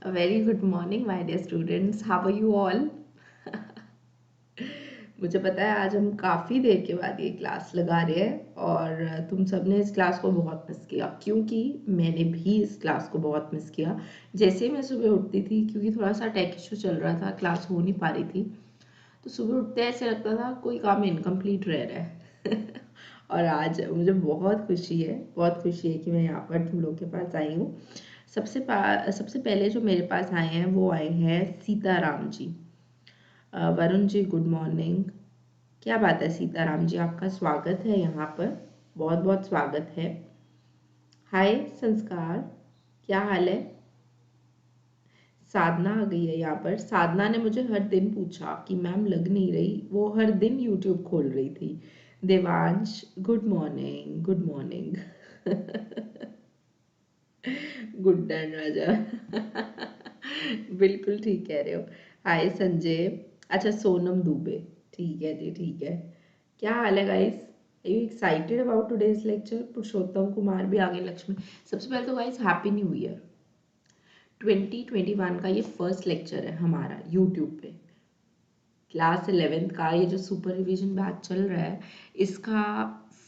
A very good morning, my dear students. How are you all? मुझे पता है आज हम काफ़ी देर के बाद ये क्लास लगा रहे हैं और तुम सबने इस क्लास को बहुत मिस किया क्योंकि मैंने भी इस क्लास को बहुत मिस किया। जैसे ही मैं सुबह उठती थी क्योंकि थोड़ा सा टेक इशू चल रहा था, क्लास हो नहीं पा रही थी, तो सुबह उठते ऐसे लगता था कोई काम इनकम्प्लीट रह रहा है। और आज मुझे बहुत खुशी है कि मैं यहाँ पर तुम लोग के पास आई हूँ। सबसे पहले जो मेरे पास आए हैं वो आए हैं सीताराम जी। Varun ji good morning. क्या बात है सीताराम जी, आपका स्वागत है यहाँ पर, बहुत बहुत स्वागत है। हाय संस्कार, क्या हाल है? साधना आ गई है यहाँ पर। साधना ने मुझे हर दिन पूछा कि मैम लग नहीं रही, वो हर दिन यूट्यूब खोल रही थी। Devansh good morning, good morning. Good done राजा। बिल्कुल ठीक कह रहे हो। हाय संजय। अच्छा सोनम दुबे, ठीक है जी, ठीक है। क्या हाल है guys? Are you excited about today's lecture? Purushottam Kumar भी आगे, लक्ष्मी। सबसे पहले तो गाइस हैप्पी न्यू ईयर। 2021 का ये फर्स्ट लेक्चर है हमारा यूट्यूब पे। क्लास 11th का ये जो सुपर रिविजन बैच चल रहा है, इसका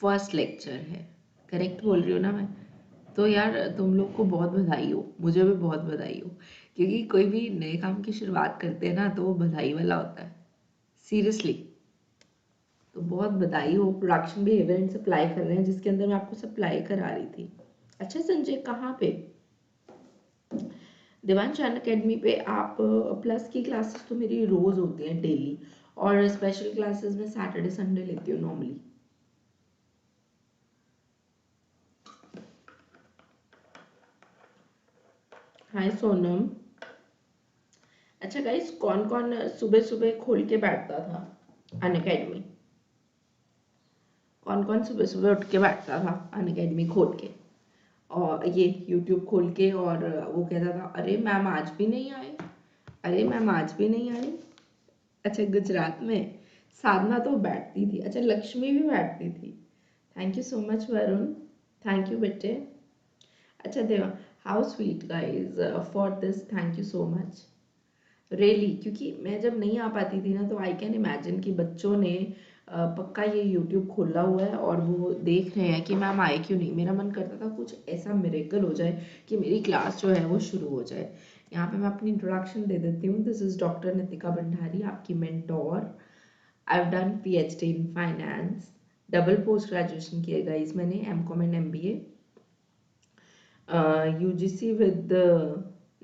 फर्स्ट लेक्चर है। करेक्ट बोल रही हूँ ना मैं? तो यार तुम लोग को बहुत बधाई हो, मुझे भी बहुत बधाई हो, क्योंकि कोई भी नए काम की शुरुआत करते हैं ना तो वो बधाई वाला होता है, सीरियसली। तो बहुत बधाई हो। प्रोडक्शन बिहेवियर एंड सप्लाई कर रहे हैं, जिसके अंदर मैं आपको सप्लाई करा रही थी। अच्छा संजय, कहाँ पे? देवांश अकेडमी पे आप प्लस की क्लासेस तो मेरी रोज होती हैं, डेली, और स्पेशल क्लासेस में सैटरडे संडे लेती हूँ नॉर्मली। हाय सोनम। अच्छा गाइस, कौन कौन सुबह सुबह खोल के बैठता था अन अकेडमी? कौन कौन सुबह सुबह उठ के बैठता था अन अकेडमी खोल के, और ये यूट्यूब खोल के, और वो कहता था अरे मैम आज भी नहीं आए, अरे मैम आज भी नहीं आई? अच्छा गुजरात में साधना तो बैठती थी, अच्छा लक्ष्मी भी बैठती थी। Thank you so much Varun, thank you बेटे। अच्छा देवा, how sweet guys for this, thank you so much really. क्योंकि मैं जब नहीं आ पाती थी ना तो आई कैन इमेजिन कि बच्चों ने पक्का ये यूट्यूब खोला हुआ है और वो देख रहे हैं कि मैम आए क्यों नहीं। मेरा मन करता था कुछ ऐसा मिरेकल हो जाए कि मेरी क्लास जो है वो शुरू हो जाए। यहाँ पे मैं अपनी इंट्रोडक्शन दे देती हूँ। This is doctor Nitika Bhandari, आपकी mentor. I have done PhD in finance, double post graduation किया गाइस मैंने, MCom and MBA, UGC with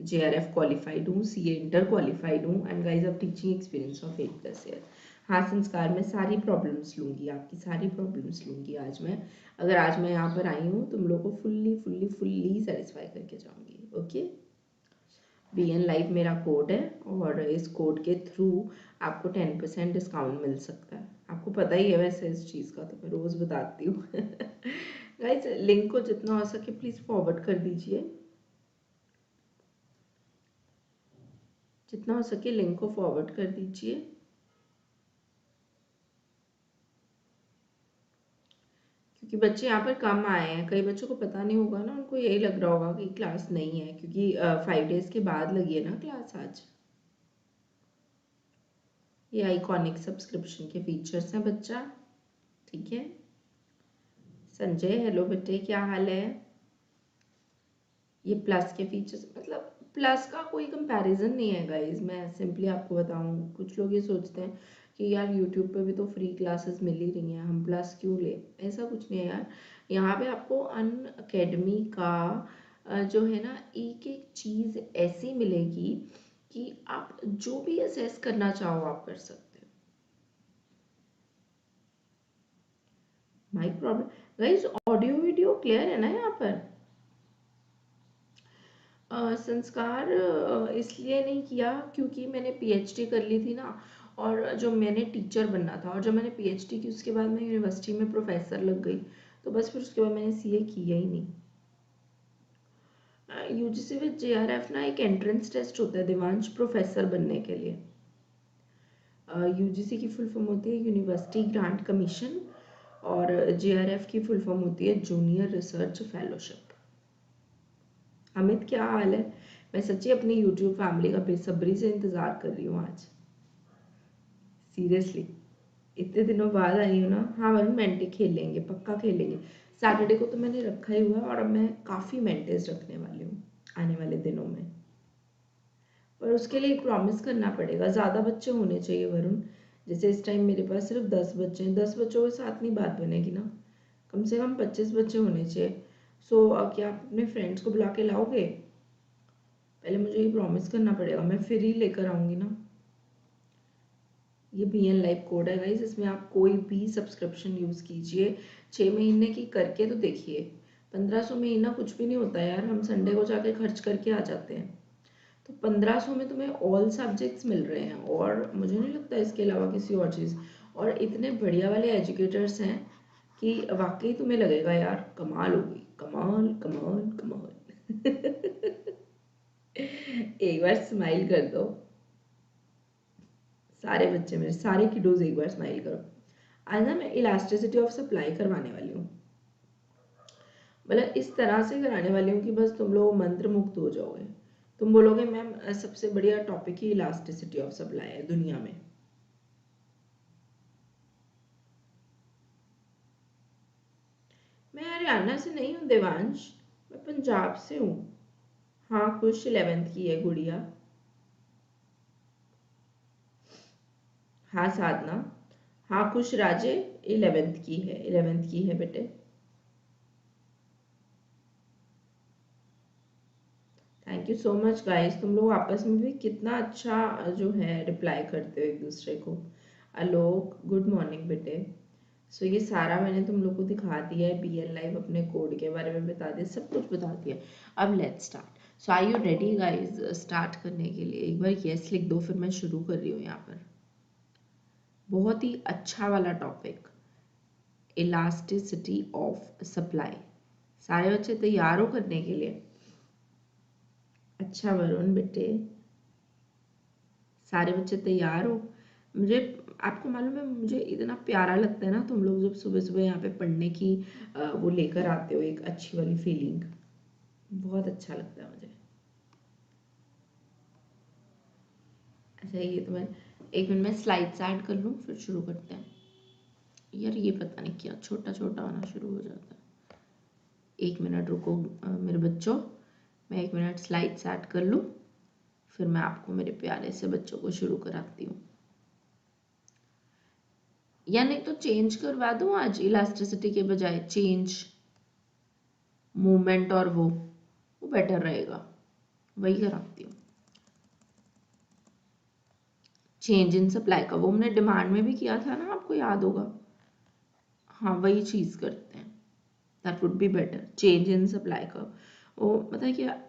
JRF qualified हूँ, सीए इंटर क्वालिफाइड हूँ, एंड गाइस अब टीचिंग एक्सपीरियंस ऑफ 8+ ईयर। हाँ संस्कार, मैं सारी प्रॉब्लम्स लूँगी, आपकी सारी प्रॉब्लम्स लूँगी आज मैं। अगर आज मैं यहाँ पर आई हूँ तुम लोग को फुल्ली फुल्ली फुल्ली सेटिस्फाई करके जाऊँगी। ओके, बी एन लाइव मेरा कोड है और इस कोड के थ्रू आपको 10% डिस्काउंट मिल सकता है। आपको पता ही है वैसे इस चीज़ का, तो मैं रोज़ बताती हूँ। गाइस लिंक को जितना हो सके प्लीज़ फॉरवर्ड कर दीजिए, जितना हो सके लिंक को फॉरवर्ड कर दीजिए। क्योंकि बच्चे यहाँ पर कम आए हैं, कई बच्चों को पता नहीं होगा ना, उनको यही लग रहा होगा कि क्लास नहीं है, क्योंकि 5 डेज के बाद लगी है ना क्लास आज। ये आइकॉनिक सब्सक्रिप्शन के फीचर्स हैं बच्चा, ठीक है। संजय हेलो बेटे, क्या हाल है? ये प्लस के फीचर्स, मतलब प्लस का कोई कंपैरिजन नहीं है गाइज। मैं सिंपली आपको बताऊं, कुछ लोग ये सोचते हैं कि यार यूट्यूब पे भी तो फ्री क्लासेस मिल ही रही हैं, हम प्लस क्यों ले। ऐसा कुछ नहीं है यार। यहाँ पे आपको अन अकेडमी का जो है ना, एक एक चीज़ ऐसी मिलेगी कि आप जो भी असेस करना चाहो आप कर सकते हो। Mike problem guys, audio video clear है ना यहाँ पर? संस्कार इसलिए नहीं किया क्योंकि मैंने पीएचडी कर ली थी ना, और जो मैंने टीचर बनना था, और जब मैंने पीएचडी की उसके बाद मैं यूनिवर्सिटी में प्रोफेसर लग गई, तो बस फिर उसके बाद मैंने सीए किया ही नहीं। यूजीसी विद जेआरएफ ना एक एंट्रेंस टेस्ट होता है देवांश, प्रोफेसर बनने के लिए। यूजीसी की फुल फॉर्म होती है यूनिवर्सिटी ग्रांट कमीशन, और जेआरएफ की फुल फॉर्म होती है जूनियर रिसर्च फेलोशिप। अमित क्या हाल है? मैं सच्ची अपनी यूट्यूब फैमिली का बेसब्री से इंतज़ार कर रही हूँ आज, सीरियसली। इतने दिनों बाद आई हूँ ना। हाँ वरुण, मेंटे खेलेंगे, पक्का खेलेंगे। सैटरडे को तो मैंने रखा ही हुआ है और अब मैं काफ़ी मेंटेस रखने वाली हूँ आने वाले दिनों में। पर उसके लिए एक प्रॉमिस करना पड़ेगा, ज़्यादा बच्चे होने चाहिए वरुण। जैसे इस टाइम मेरे पास सिर्फ 10 बच्चे हैं, 10 बच्चों के साथ नहीं बात बनेगी ना, कम से कम 25 बच्चे होने चाहिए। सो क्या आप अपने फ्रेंड्स को बुला के लाओगे? पहले मुझे ये प्रॉमिस करना पड़ेगा, मैं फिर ही लेकर आऊँगी ना। ये BN लाइव कोड है गाइस, इसमें आप कोई भी सब्सक्रिप्शन यूज़ कीजिए, 6 महीने की करके तो देखिए। 1500 महीना कुछ भी नहीं होता यार, हम संडे को जाके खर्च करके आ जाते हैं। तो 1500 में तुम्हें ऑल सब्जेक्ट्स मिल रहे हैं और मुझे नहीं लगता इसके अलावा किसी और चीज़। और इतने बढ़िया वाले एजुकेटर्स हैं कि वाकई तुम्हें लगेगा यार कमाल होगी, कमाल कमाल कमाल। एक बार स्माइल कर दो सारे बच्चे, मेरे सारे किडोज, एक बार स्माइल करो। आज ना मैं इलास्टिसिटी ऑफ सप्लाई करवाने वाली हूँ, मतलब इस तरह से कराने वाली हूँ कि बस तुम लोग मंत्र मुक्त हो जाओगे। तुम बोलोगे मैम सबसे बढ़िया topic he elasticity of supply है दुनिया में। मैं हरियाणा से नहीं हूँ देवांश, मैं पंजाब से हूँ। हाँ खुश 11th की है गुड़िया। हाँ साधना। हाँ खुश राजे 11th की है, 11th की है बेटे। Thank you so much guys, तुम लोग आपस में भी कितना अच्छा जो है रिप्लाई करते हो एक दूसरे को। आलोक गुड मॉर्निंग बेटे। सो ये सारा मैंने तुम लोग को दिखा दिया है, BN लाइव अपने कोड के बारे में बता दिया, सब कुछ बता दिया। अब let's start. So are you ready guys start करने के लिए? एक बार यस लिख दो, फिर मैं शुरू कर रही हूँ यहाँ पर। बहुत ही अच्छा वाला टॉपिक, इलास्टिसिटी ऑफ सप्लाई। सारे बच्चे तैयार हो करने के लिए? अच्छा वरुण बेटे, सारे बच्चे तैयार हो? मुझे, आपको मालूम है मुझे इतना प्यारा लगता है ना तुम लोग जब सुबह सुबह यहाँ पे पढ़ने की वो लेकर आते हो, एक अच्छी वाली फीलिंग, बहुत अच्छा लगता है मुझे। अच्छा ये तो मैं एक मिनट में स्लाइड्स ऐड कर लूँ फिर शुरू करते हैं। यार ये पता नहीं क्या छोटा छोटा होना शुरू हो जाता है। एक मिनट रुको मेरे बच्चों, मैं एक मिनट स्लाइड्स ऐड कर लूँ, फिर मैं आपको मेरे प्यारे से बच्चों को शुरू कराती हूँ। या नहीं तो चेंज करवा दूँ आज, इलास्टिसिटी के बजाय चेंज मूवमेंट, और वो बेटर रहेगा, वही कराती हूँ। चेंज इन सप्लाई का वो हमने डिमांड में भी किया था ना, आपको याद होगा। हाँ वही चीज़ करते हैं, that would be better. Change in supply का वो मतलब क्या,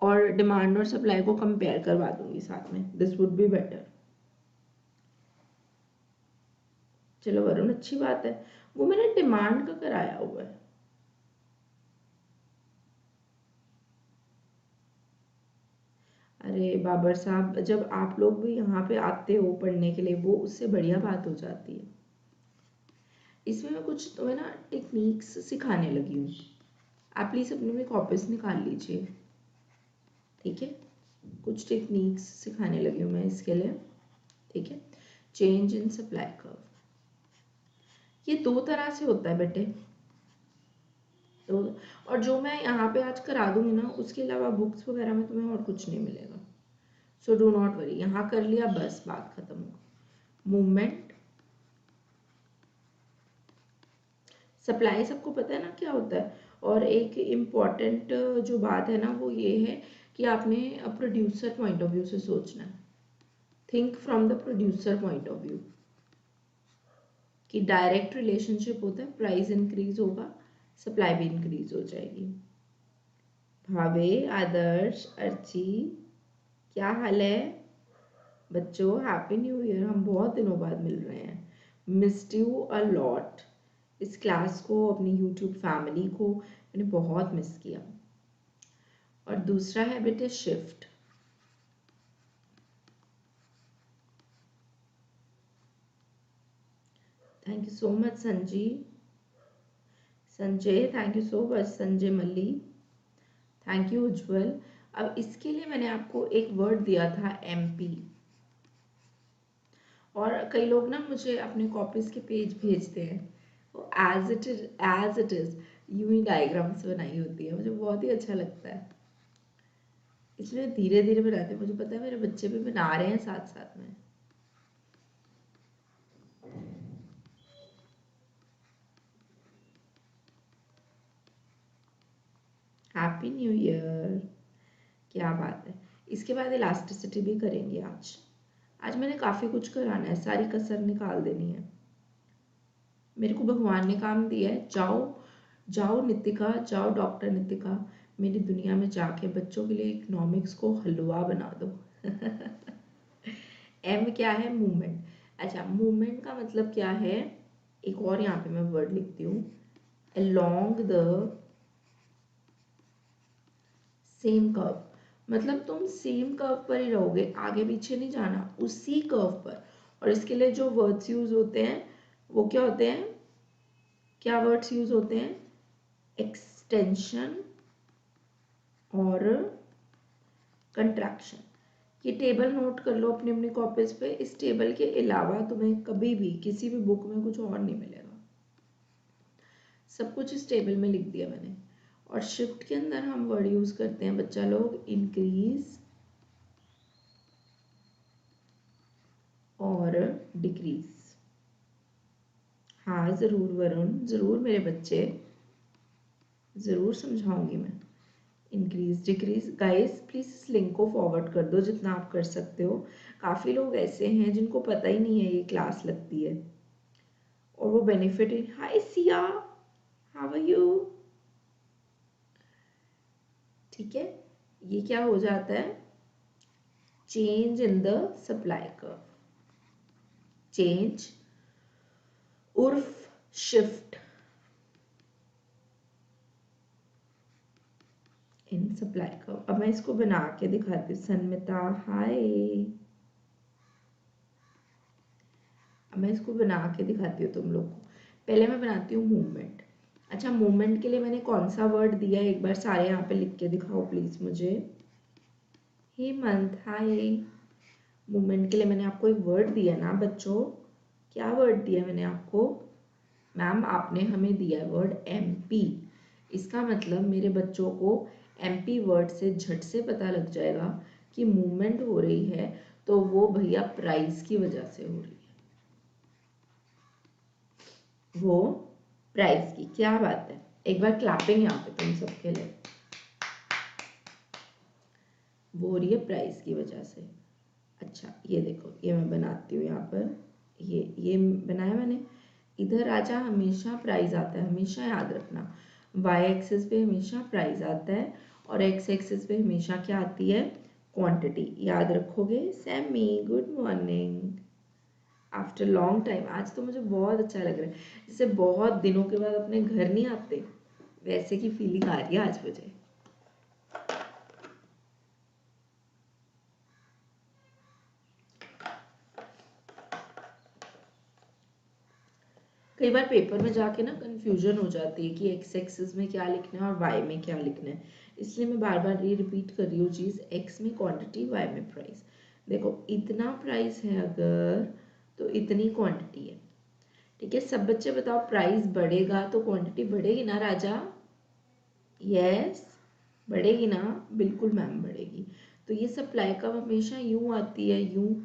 और डिमांड और सप्लाई को कंपेयर करवा दूंगी साथ में, दिस वुड बी बेटर। चलो वरुण अच्छी बात है, वो मैंने डिमांड का कराया हुआ है। अरे बाबर साहब, जब आप लोग भी यहाँ पे आते हो पढ़ने के लिए, वो उससे बढ़िया बात हो जाती है। इसमें मैं कुछ तुम्हें ना टेक्निक्स सिखाने लगी हूँ, आप प्लीज़ अपने में कॉपीज निकाल लीजिए, ठीक है। कुछ टेक्निक्स सिखाने लगी हूँ मैं इसके लिए, ठीक है। चेंज इन सप्लाई कर्व, ये दो तरह से होता है बेटे। तो और जो मैं यहाँ पे आज करा दूंगी ना, उसके अलावा बुक्स वगैरह में तुम्हें और कुछ नहीं मिलेगा। सो डू नॉट वरी, यहाँ कर लिया बस बात खत्म हो। मूवमेंट सप्लाई सबको पता है ना क्या होता है। और एक इम्पॉर्टेंट जो बात है ना वो ये है कि आपने प्रोड्यूसर पॉइंट ऑफ व्यू से सोचना है, think from the producer point of view, कि डायरेक्ट रिलेशनशिप होता है, प्राइस इंक्रीज होगा सप्लाई भी इंक्रीज हो जाएगी। भावे आदर्श अर्ची, क्या हाल है बच्चों? हैप्पी न्यू ईयर, हम बहुत दिनों बाद मिल रहे हैं, मिस्ड यू अ लॉट। इस क्लास को, अपनी यूट्यूब फैमिली को मैंने बहुत मिस किया। और दूसरा है बेटे shift. Thank you so much Sanjay, thank you so much Sanjay Malli, thank you Ujjwal. अब इसके लिए मैंने आपको एक वर्ड दिया था MP, और कई लोग ना मुझे अपने कॉपीज के पेज भेजते हैं, वो एज इट इज यूं ही डायग्राम्स बनाई होती है, मुझे बहुत ही अच्छा लगता है, इसलिए धीरे धीरे बनाते हैं। मुझे पता है मेरे बच्चे भी बना रहे हैं साथ साथ में। Happy new year. क्या बात है। इसके बाद इलास्टिसिटी भी करेंगे आज। आज मैंने काफ़ी कुछ कराना है, सारी कसर निकाल देनी है। मेरे को भगवान ने काम दिया है, जाओ जाओ नितिका, जाओ डॉक्टर नितिका, मेरी दुनिया में जाके बच्चों के लिए इकोनॉमिक्स को हलवा बना दो। एम क्या है? मूवमेंट। अच्छा, मूवमेंट का मतलब क्या है? एक और यहाँ पे मैं वर्ड लिखती हूँ, along द सेम कर्व, मतलब तुम सेम कर्व पर ही रहोगे, आगे पीछे नहीं जाना, उसी कर्व पर। और इसके लिए जो वर्ड्स यूज होते हैं वो क्या होते हैं? क्या वर्ड्स यूज होते हैं? एक्सटेंशन और कंट्रैक्शन। ये टेबल नोट कर लो अपनी अपनी कॉपीज पे। इस टेबल के अलावा तुम्हें कभी भी किसी भी बुक में कुछ और नहीं मिलेगा, सब कुछ इस टेबल में लिख दिया मैंने। और शिफ्ट के अंदर हम वर्ड यूज करते हैं बच्चा लोग, इंक्रीज और डिक्रीज। हाँ जरूर वरुण, जरूर मेरे बच्चे, जरूर समझाऊंगी मैं। Increase decrease. गाइस प्लीज इस लिंक को फॉरवर्ड कर दो जितना आप कर सकते हो। काफी लोग ऐसे हैं जिनको पता ही नहीं है ये क्लास लगती है, और वो benefit in. Hi Siya, how are you? ठीक है, ये क्या हो जाता है? Change in the supply curve. Change उर्फ शिफ्ट इन सप्लाई कर्व। अब मैं इसको बना के दिखाती हूँ। सन्मिता हाय, अब मैं इसको बना के दिखाती हूँ तुम लोग को। पहले मैं बनाती हूँ मूवमेंट। अच्छा, मूवमेंट के लिए मैंने कौन सा वर्ड दिया है, एक बार सारे यहाँ पे लिख के दिखाओ प्लीज मुझे। हेमंत हाय। मूवमेंट के लिए मैंने आपको एक वर्ड दिया ना बच्चों, क्या वर्ड दिया मैंने आपको? मैम आपने हमें दिया है वर्ड MP। इसका मतलब मेरे बच्चों को MP वर्ड से झट से पता लग जाएगा कि मूवमेंट हो रही है, तो वो भैया प्राइस की वजह से हो रही है, वो प्राइस की। क्या बात है, एक बार क्लैपिंग यहाँ पे तुम सबके लिए। वो हो रही है प्राइस की वजह से। अच्छा ये देखो, ये मैं बनाती हूँ यहाँ पर, ये बनाया मैंने। इधर आजा, हमेशा प्राइस आता है, हमेशा याद रखना। वाई एक्सिस पे हमेशा प्राइस आता है, और एक्स एक्सिस पे हमेशा क्या आती है? क्वांटिटी। याद रखोगे? Sammy good morning, after long time. आज तो मुझे बहुत अच्छा लग रहा है, जैसे बहुत दिनों के बाद अपने घर नहीं आते, वैसे की फीलिंग आ रही है आज मुझे। कई बार पेपर में जाके ना कंफ्यूजन हो जाती है कि एक्स एक्सिस में क्या लिखना है और वाई में क्या लिखना है, इसलिए मैं बार बार ये रिपीट कर रही हूँ चीज़। एक्स में क्वांटिटी, वाई में प्राइस। देखो इतना प्राइस है अगर, तो इतनी क्वांटिटी है। ठीक है, सब बच्चे बताओ, प्राइस बढ़ेगा तो क्वांटिटी बढ़ेगी ना राजा? यस, बढ़ेगी ना? बिल्कुल मैम बढ़ेगी। तो ये सप्लाई कर्व हमेशा यूं आती है, यूं,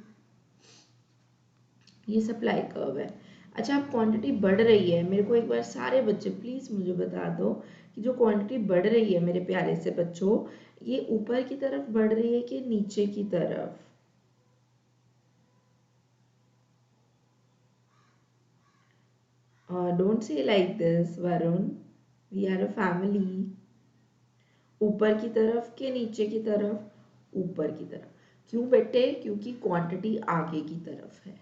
ये सप्लाई कर्व है। अच्छा, अब क्वांटिटी बढ़ रही है, मेरे को एक बार सारे बच्चे प्लीज मुझे बता दो कि जो क्वांटिटी बढ़ रही है मेरे प्यारे से बच्चों, ये ऊपर की तरफ बढ़ रही है कि नीचे की तरफ? Don't say like this Varun, we are a family. ऊपर की तरफ के नीचे की तरफ? ऊपर की तरफ। क्यों बेटे? क्योंकि क्वांटिटी आगे की तरफ है।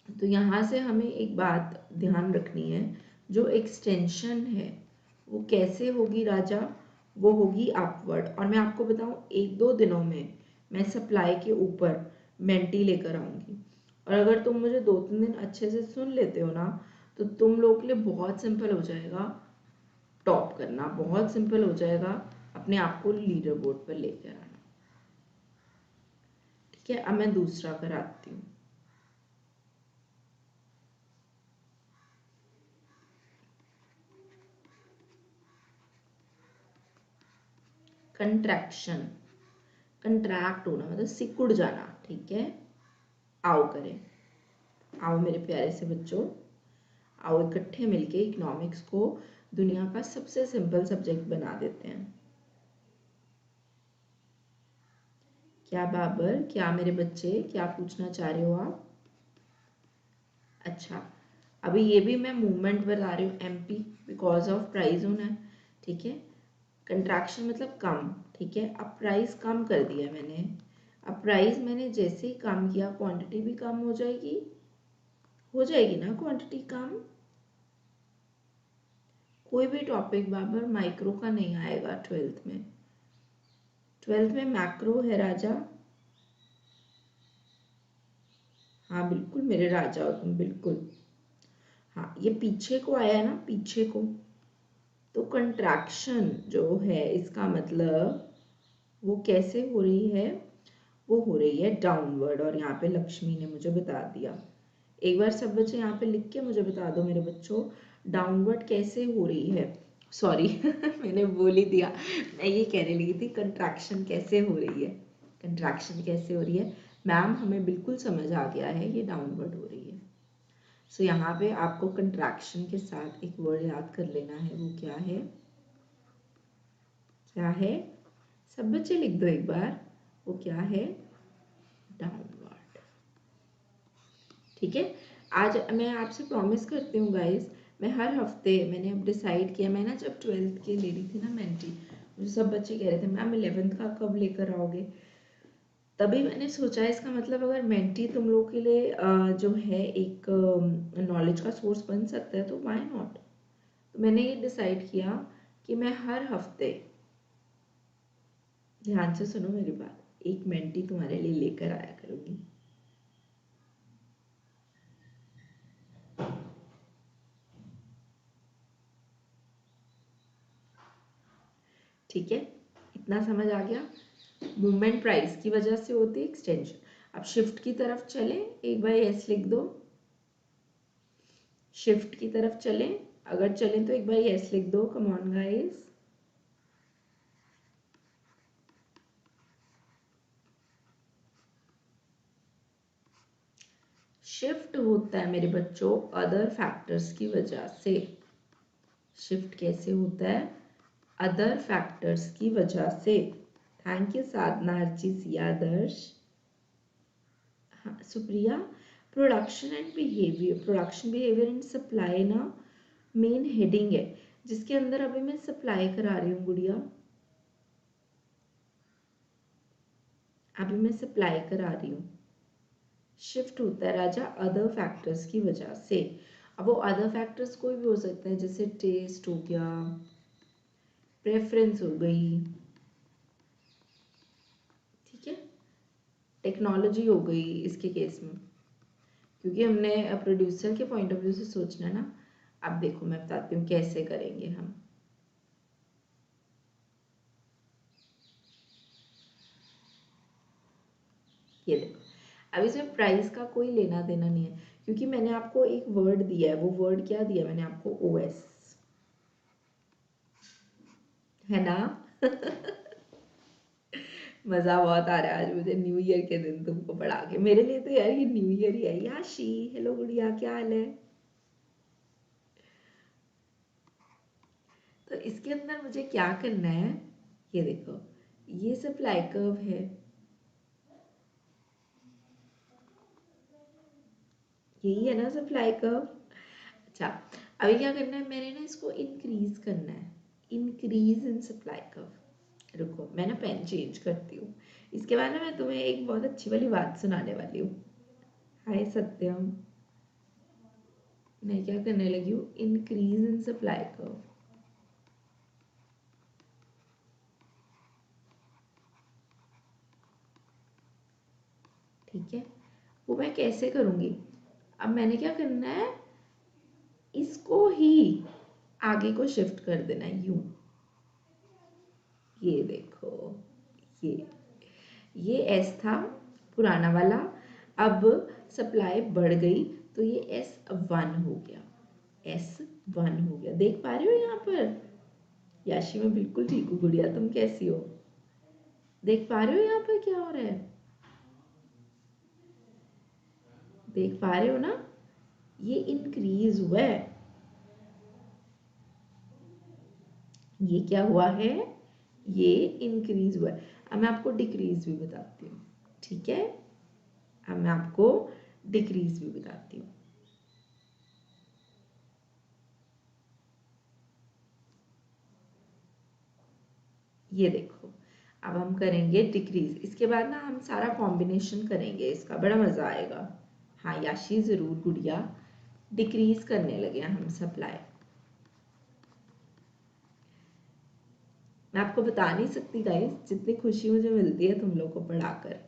तो यहाँ से हमें एक बात ध्यान रखनी है, जो एक्सटेंशन है वो कैसे होगी राजा? वो होगी अपवर्ड। और मैं आपको बताऊं, एक दो दिनों में मैं सप्लाई के ऊपर मेंटी लेकर आऊंगी, और अगर तुम मुझे 2-3 दिन अच्छे से सुन लेते हो ना, तो तुम लोग के लिए बहुत सिंपल हो जाएगा टॉप करना, बहुत सिंपल हो जाएगा अपने आप को लीडर बोर्ड पर लेकर आना। ठीक है, अब मैं दूसरा कराती हूँ। कंट्रैक्शन, कंट्रैक्ट होना मतलब सिकुड़ जाना। ठीक है, आओ करें, आओ मेरे प्यारे से बच्चों, आओ इकट्ठे मिलके इकोनॉमिक्स को दुनिया का सबसे सिंपल सब्जेक्ट बना देते हैं। क्या बाबर, क्या मेरे बच्चे, क्या पूछना चाह रहे हो आप? अच्छा, अभी ये भी मैं मूवमेंट बता रही हूँ, एमपी बिकॉज ऑफ प्राइस होना है। ठीक है, कंट्रैक्शन मतलब कम। ठीक है, अब प्राइस कम कर दिया मैंने, अब प्राइस मैंने जैसे ही कम किया क्वांटिटी भी कम हो जाएगी, ना क्वांटिटी कम। कोई भी टॉपिक बाबर माइक्रो का नहीं आएगा 12th में, 12th में मैक्रो है राजा। हाँ बिल्कुल मेरे राजा हो तुम, बिल्कुल। हाँ, ये पीछे को आया ना, पीछे को, तो कंट्रैक्शन जो है इसका मतलब वो कैसे हो रही है, वो हो रही है डाउनवर्ड। और यहाँ पे लक्ष्मी ने मुझे बता दिया। एक बार सब बच्चे यहाँ पे लिख के मुझे बता दो मेरे बच्चों, डाउनवर्ड कैसे हो रही है। सॉरी मैंने बोल ही दिया, मैं ये कहने लगी थी कंट्रैक्शन कैसे हो रही है, कंट्रैक्शन कैसे हो रही है। मैम हमें बिल्कुल समझ आ गया है, ये डाउनवर्ड हो रही है। सो यहाँ पे आपको कंट्रैक्शन के साथ एक वर्ड याद कर लेना है, वो क्या है, क्या है, सब बच्चे लिख दो एक बार, वो क्या है, डाउनवर्ड। ठीक है, आज मैं आपसे प्रॉमिस करती हूँ गाइस, मैं हर हफ्ते, मैंने अब डिसाइड किया, मैं ना जब 12th के ले रही थी ना मेंटी, मुझे सब बच्चे कह रहे थे मैम 11th का कब लेकर आओगे, तभी मैंने सोचा इसका मतलब अगर मेंटी तुम लोग के लिए जो है एक नॉलेज का सोर्स बन सकता है तो व्हाई नॉट। तो मैंने ये डिसाइड किया कि मैं हर हफ्ते, ध्यान से सुनो मेरी बात, एक मेंटी तुम्हारे लिए लेकर आया करूंगी। ठीक है, इतना समझ आ गया। मूवमेंट प्राइस की वजह से होती है एक्सटेंशन। अब शिफ्ट की तरफ चलें, एक बार एस लिख दो, शिफ्ट की तरफ चलें, अगर चलें तो एक बार एस लिख दो, कम ऑन गाइस। शिफ्ट होता है मेरे बच्चों अदर फैक्टर्स की वजह से। शिफ्ट कैसे होता है, अदर फैक्टर्स की वजह से। थैंक यू साधना, अर्ची, सिया, आदर्श, हाँ Supriya. Production and behaviour, production behaviour and supply ना मेन हेडिंग है, जिसके अंदर अभी मैं सप्लाई करा रही हूँ गुड़िया, अभी मैं सप्लाई करा रही हूँ। शिफ्ट होता है राजा अदर फैक्टर्स की वजह से। अब वो अदर फैक्टर्स कोई भी हो सकते हैं, जैसे टेस्ट हो गया, प्रेफरेंस हो गई, ठीक है, टेक्नोलॉजी हो गई इसके केस में, क्योंकि हमने प्रोड्यूसर के पॉइंट ऑफ व्यू से सोचना है ना। अब देखो मैं बताती हूँ कैसे करेंगे हम। ये देखो, अब इसमें प्राइस का कोई लेना देना नहीं है, क्योंकि मैंने आपको एक वर्ड दिया है, वो वर्ड क्या दिया मैंने आपको, ओएस, है ना मजा बहुत आ रहा है आज मुझे न्यू ईयर के दिन तुमको पढ़ा के, मेरे लिए तो यार ये न्यू ईयर ही है। याशी, हेलो गुड़िया, क्या हाल है। तो इसके अंदर मुझे क्या करना है, ये देखो, ये सप्लाई कर्व है, यही है ना सप्लाई कर्व। अच्छा, अभी क्या करना है, मैंने ना इसको इंक्रीज करना है, इंक्रीज इन सप्लाई कर्व। रुको मैं ना पेन चेंज करती हूँ, इसके बाद ना मैं तुम्हें एक बहुत अच्छी वाली बात सुनाने वाली हूँ। हाय सत्यम, मैं क्या करने लगी हूँ, इंक्रीज इन सप्लाई कर्व। ठीक है, वो मैं कैसे करूँगी, अब मैंने क्या करना है, इसको ही आगे को शिफ्ट कर देना है यूं, ये देखो, ये एस था पुराना वाला, अब सप्लाई बढ़ गई तो ये S1 हो गया, S1 हो गया। देख पा रहे हो यहाँ पर? याशी मैं बिल्कुल ठीक हूँ, गुड़िया तुम कैसी हो? देख पा रहे हो यहाँ पर क्या हो रहा है? देख पा रहे हो ना? ये इंक्रीज हुआ है, ये क्या हुआ है? ये इंक्रीज हुआ है। अब मैं आपको डिक्रीज भी बताती हूँ, ठीक है? अब मैं आपको डिक्रीज भी बताती हूँ। ये देखो, अब हम करेंगे डिक्रीज, इसके बाद ना हम सारा कॉम्बिनेशन करेंगे, इसका बड़ा मजा आएगा। हाँ याशी जरूर गुड़िया, डिक्रीज करने लगे हम सप्लाई। मैं आपको बता नहीं सकती गाइस, जितनी खुशी मुझे मिलती है तुम लोग को पढ़ाकर।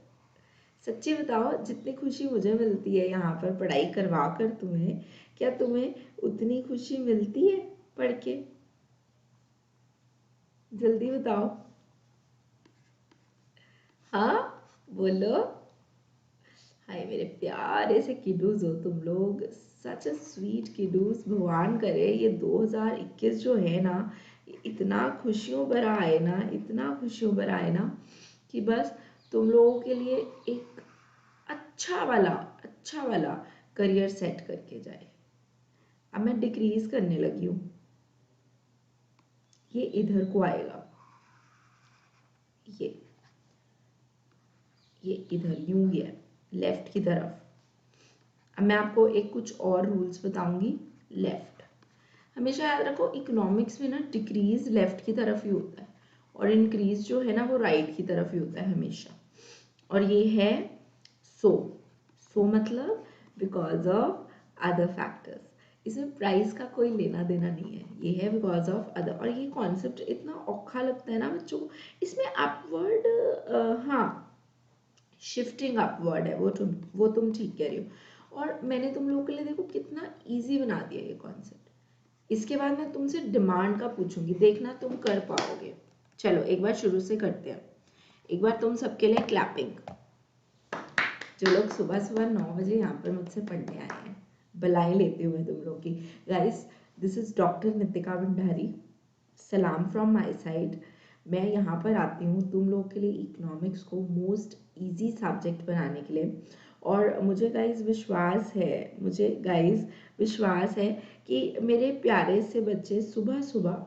सच्ची बताओ, जितनी खुशी मुझे मिलती है यहाँ पर पढ़ाई करवा कर तुम्हें, क्या तुम्हें उतनी खुशी मिलती है पढ़ के? जल्दी बताओ। हाँ बोलो। हाय मेरे प्यारे से किडूज हो तुम लोग, सच अ स्वीट किडूज। भगवान करे ये 2021 जो है ना, इतना खुशियों भरा आए ना, इतना खुशियों भरा आए ना, कि बस तुम लोगों के लिए एक अच्छा वाला करियर सेट करके जाए। अब मैं डिक्रीज करने लगी हूँ, ये इधर को आएगा, ये ये इधर यूं गया लेफ्ट की तरफ। अब मैं आपको एक कुछ और रूल्स बताऊंगी। लेफ्ट, हमेशा याद रखो इकोनॉमिक्स में ना डिक्रीज लेफ्ट की तरफ ही होता है, और इंक्रीज जो है ना वो राइट की तरफ ही होता है हमेशा। और ये है सो, सो मतलब बिकॉज ऑफ अदर फैक्टर्स। इसमें प्राइस का कोई लेना देना नहीं है, ये है बिकॉज ऑफ अदर। और ये कॉन्सेप्ट इतना औखा लगता है ना बच्चों को, इसमें अपवर्ड, हाँ शिफ्टिंग अपवर्ड है, वो तुम ठीक कह रही हो। और मैंने तुम लोगों के लिए देखो कितना इजी बना दिया ये कॉन्सेप्ट। इसके बाद मैं तुमसे डिमांड का पूछूंगी, देखना तुम कर पाओगे। चलो एक बार शुरू से करते हैं। एक बार तुम सबके लिए क्लैपिंग, जो लोग सुबह सुबह 9 बजे यहाँ पर मुझसे पढ़ने आए हैं, बधाई लेते हुए तुम लोग की। Guys, this is doctor Nitika Bhandari, सलाम फ्रॉम माय साइड। मैं यहाँ पर आती हूँ तुम लोग के लिए इकोनॉमिक्स को मोस्ट इजी सब्जेक्ट बनाने के लिए। और मुझे गाइस विश्वास है कि मेरे प्यारे से बच्चे सुबह सुबह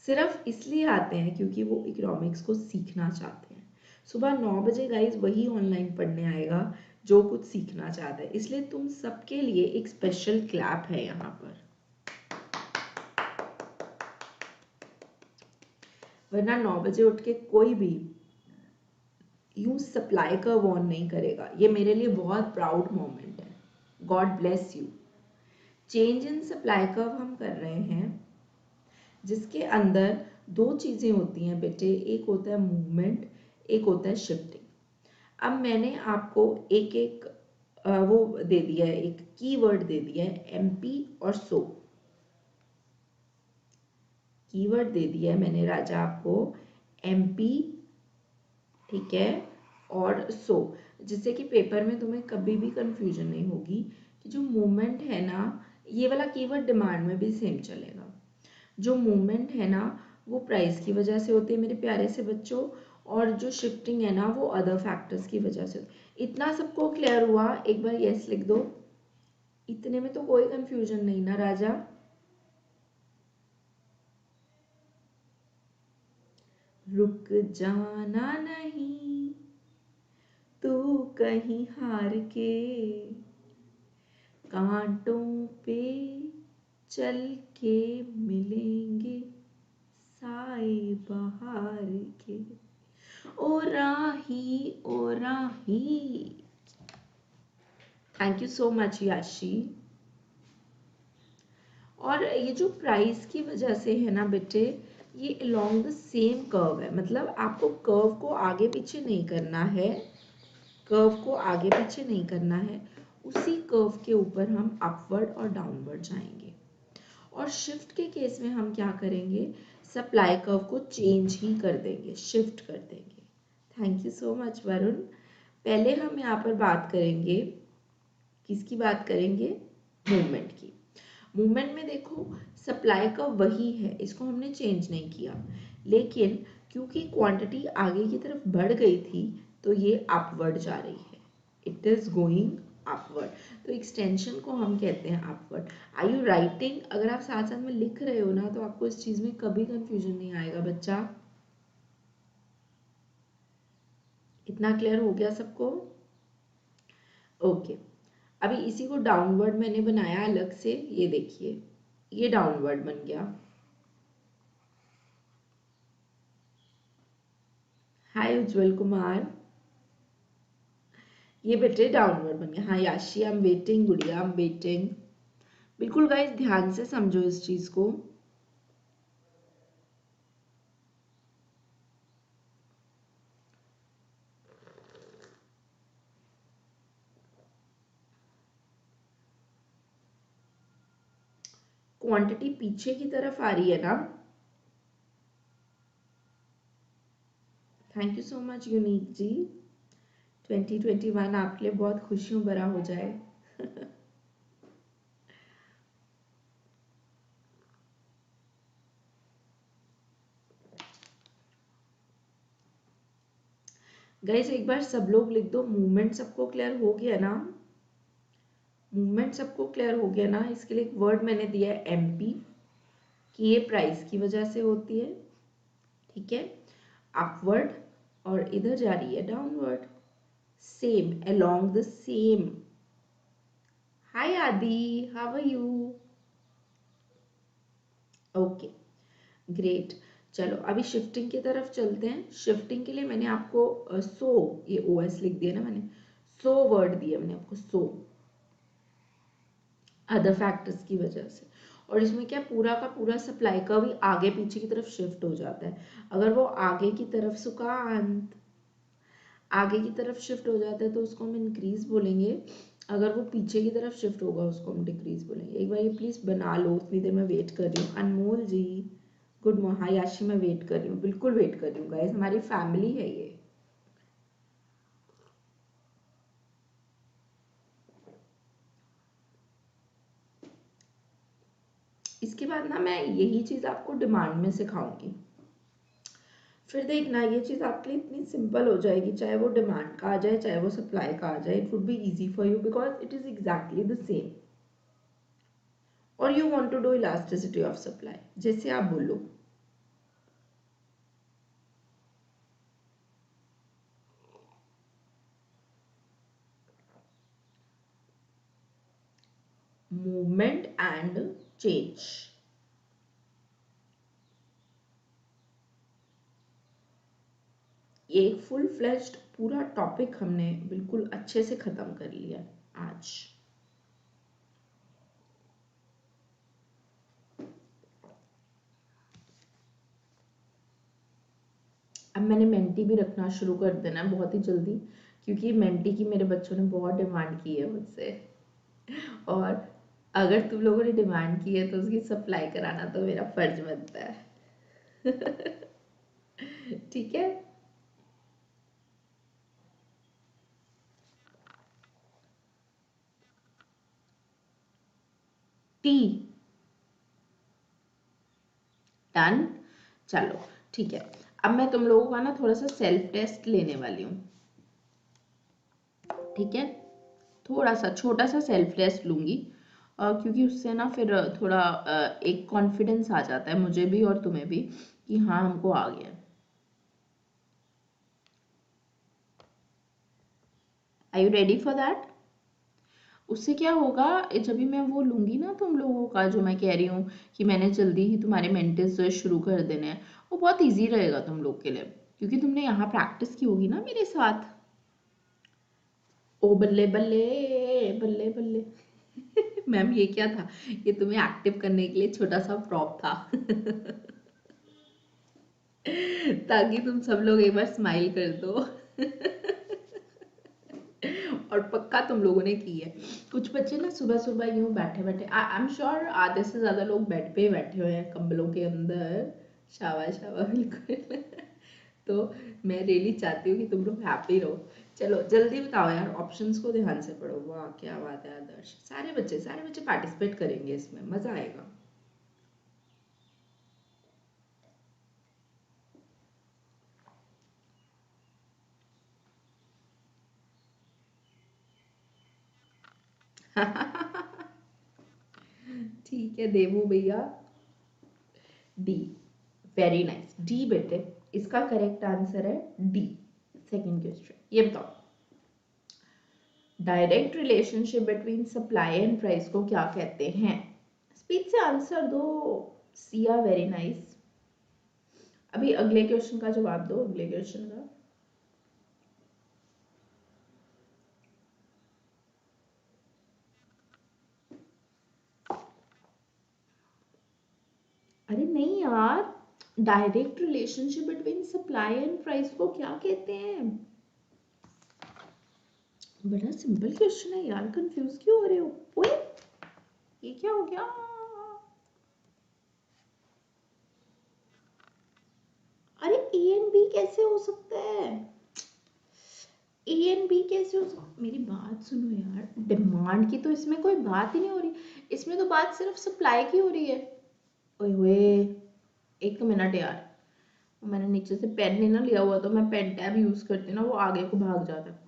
सिर्फ इसलिए आते हैं क्योंकि वो इकोनॉमिक्स को सीखना चाहते हैं। सुबह 9 बजे गाइस वही ऑनलाइन पढ़ने आएगा जो कुछ सीखना चाहता है, इसलिए तुम सबके लिए एक स्पेशल क्लैप है यहाँ पर। वरना 9 बजे उठ के कोई भी यूं सप्लाई कर्व ऑन नहीं करेगा। ये मेरे लिए बहुत प्राउड मोमेंट है। God bless you. Change in supply curve हम कर रहे हैं, जिसके अंदर दो चीजें होती हैं बेटे, एक होता है मूवमेंट, एक होता है शिफ्टिंग। अब मैंने आपको एक एक वो दे दिया है, एक कीवर्ड दे दिया है, एमपी और सो। कीवर्ड दे दिया है मैंने राजा आपको, एमपी, ठीक है, और सो, जिससे कि पेपर में तुम्हें कभी भी कंफ्यूजन नहीं होगी कि जो मूवमेंट है ना, ये वाला कीवर्ड डिमांड में भी सेम चलेगा। जो मूवमेंट है ना वो प्राइस की वजह से होती है मेरे प्यारे से बच्चों, और जो शिफ्टिंग है ना वो अदर फैक्टर्स की वजह से। इतना सबको क्लियर हुआ? एक बार यस लिख दो। इतने में तो कोई कंफ्यूजन नहीं ना राजा? रुक जाना नहीं तू कहीं हार के, कांटों पे चल के मिलेंगे साए बहार के, ओ राही ओ राही। थैंक यू सो मच याशी। और ये जो प्राइस की वजह से है ना बेटे, ये अलोंग द सेम कर्व है, मतलब आपको कर्व को आगे पीछे नहीं करना है, कर्व को आगे पीछे नहीं करना है, उसी कर्व के ऊपर हम अपवर्ड और डाउनवर्ड जाएंगे। और शिफ्ट के केस में हम क्या करेंगे, सप्लाई कर्व को चेंज ही कर देंगे, शिफ्ट कर देंगे। Thank you so much Varun. पहले हम यहाँ पर बात करेंगे, किसकी बात करेंगे, मूवमेंट की। मूवमेंट में देखो सप्लाई कर्व वही है, इसको हमने चेंज नहीं किया, लेकिन क्योंकि क्वांटिटी आगे की तरफ बढ़ गई थी तो ये अपवर्ड जा रही है, इट इज गोइंग अपवर्ड, तो एक्सटेंशन को हम कहते हैं अपवर्ड। Are you writing? अगर आप साथ साथ में लिख रहे हो ना तो आपको इस चीज में कभी कंफ्यूजन नहीं आएगा बच्चा। इतना क्लियर हो गया सबको? ओके अभी इसी को डाउनवर्ड मैंने बनाया अलग से, ये देखिए ये डाउनवर्ड बन गया। हाय उज्जवल कुमार, ये बेटे डाउनवर्ड बन गया। हाँ याशी आई एम वेटिंग, गुड़िया आई एम वेटिंग। बिल्कुल गाइस ध्यान से समझो इस चीज को। क्वांटिटी पीछे की तरफ आ रही है ना? Thank you so much Unique ji. 2021 आपके लिए बहुत खुशियों भरा हो जाए। गाइस एक बार सब लोग लिख दो, मूवमेंट सबको क्लियर हो गया ना? मूवमेंट सबको क्लियर हो गया ना? इसके लिए एक वर्ड मैंने दिया है एमपी, कि ये प्राइस की वजह से होती है, ठीक है, अपवर्ड, और इधर जा रही है downward, same along the same। Hi Adi, how are you? Okay great. चलो अभी शिफ्टिंग की तरफ चलते हैं। शिफ्टिंग के लिए मैंने आपको सो, ये ओ एस लिख दिया ना मैंने, सो वर्ड दिया मैंने आपको, सो अदर फैक्टर्स की वजह से। और इसमें क्या पूरा का पूरा सप्लाई का भी आगे पीछे की तरफ शिफ्ट हो जाता है। अगर वो आगे की तरफ, सुकांत, आगे की तरफ शिफ्ट हो जाता है तो उसको हम इंक्रीज बोलेंगे, अगर वो पीछे की तरफ शिफ्ट होगा उसको हम डिक्रीज बोलेंगे। एक बार ये प्लीज बना लो, उतनी देर मैं वेट कर रही हूँ। अनमोल जी गुड मॉर्निंग। हाय याशी मैं वेट कर रही हूँ, बिल्कुल वेट कर रही हूँ गाइस, हमारी फैमिली है ये। इसके बाद ना मैं यही चीज आपको डिमांड में सिखाऊंगी, फिर देखना ये चीज आपके लिए इतनी सिंपल हो जाएगी, चाहे वो डिमांड का आ जाए चाहे वो सप्लाई का आ जाए, it would be easy for you because it is exactly the same. और you want to do elasticity of supply, जैसे आप बोलो। मूवमेंट एंड चेंज, एक फुल फ्लेश्ड पूरा टॉपिक हमने बिल्कुल अच्छे से खत्म कर लिया आज। अब मैंने मेंटी भी रखना शुरू कर देना है बहुत ही जल्दी, क्योंकि मेंटी की मेरे बच्चों ने बहुत डिमांड की है मुझसे, और अगर तुम लोगों ने डिमांड की है तो उसकी सप्लाई कराना तो मेरा फर्ज बनता है। ठीक है। T done. चलो ठीक है, अब मैं तुम लोगों का ना थोड़ा सा सेल्फ टेस्ट लेने वाली हूँ, ठीक है, थोड़ा सा छोटा सा सेल्फ टेस्ट लूंगी, क्योंकि उससे ना फिर थोड़ा एक कॉन्फिडेंस आ जाता है मुझे भी और तुम्हें भी कि हाँ हमको आ गया। Are you ready for that? उससे क्या होगा, जब भी मैं वो लूंगी ना तुम लोगों का, जो मैं कह रही हूँ कि मैंने जल्दी ही तुम्हारे मेंटेस शुरू कर देने हैं, वो बहुत इजी रहेगा तुम लोग के लिए, क्योंकि तुमने यहाँ प्रैक्टिस की होगी ना मेरे साथ। ओ बल्ले बल्ले, बल्ले बल्ले। मैम ये क्या था? ये तुम्हें एक्टिव करने के लिए छोटा सा प्रॉप था। ताकि तुम सब लोग एक बार स्माइल कर दो। और पक्का तुम लोगों ने की है। कुछ बच्चे ना सुबह सुबह यूं बैठे बैठे, आई एम श्योर आधे से ज्यादा लोग बेड पे ही बैठे हुए हैं कंबलों के अंदर, शावा शावा बिल्कुल। तो मैं रियली चाहती हूँ कि तुम लोग हैप्पी रहो। चलो जल्दी बताओ यार, ऑप्शंस को ध्यान से पढ़ो। वाह क्या बात है आदर्श, सारे बच्चे पार्टिसिपेट करेंगे इसमें, मजा आएगा। ठीक है देवू भैया, डी, वेरी नाइस डी बेटे, इसका करेक्ट आंसर है डी। सेकंड क्वेश्चन ये बताओ, direct relationship between supply and price को क्या कहते हैं? स्पीड से आंसर दो सिया, वेरी नाइस। अभी अगले क्वेश्चन का जवाब दो, अगले क्वेश्चन का। अरे नहीं यार, direct relationship between supply and price को क्या कहते हैं? बड़ा सिंपल क्वेश्चन है यार, कंफ्यूज क्यों हो रहे हो? ओए ये क्या हो गया? अरे ए एंड बी कैसे हो सकता है? ए एंड बी कैसे हो सकता? मेरी बात सुनो यार, डिमांड की तो इसमें कोई बात ही नहीं हो रही, इसमें तो बात सिर्फ सप्लाई की हो रही है। ओए होए, एक मिनट यार, मैंने नीचे से पेन नहीं ना लिया हुआ, तो मैं पेन टैब यूज करती ना, वो आगे को भाग जाता है।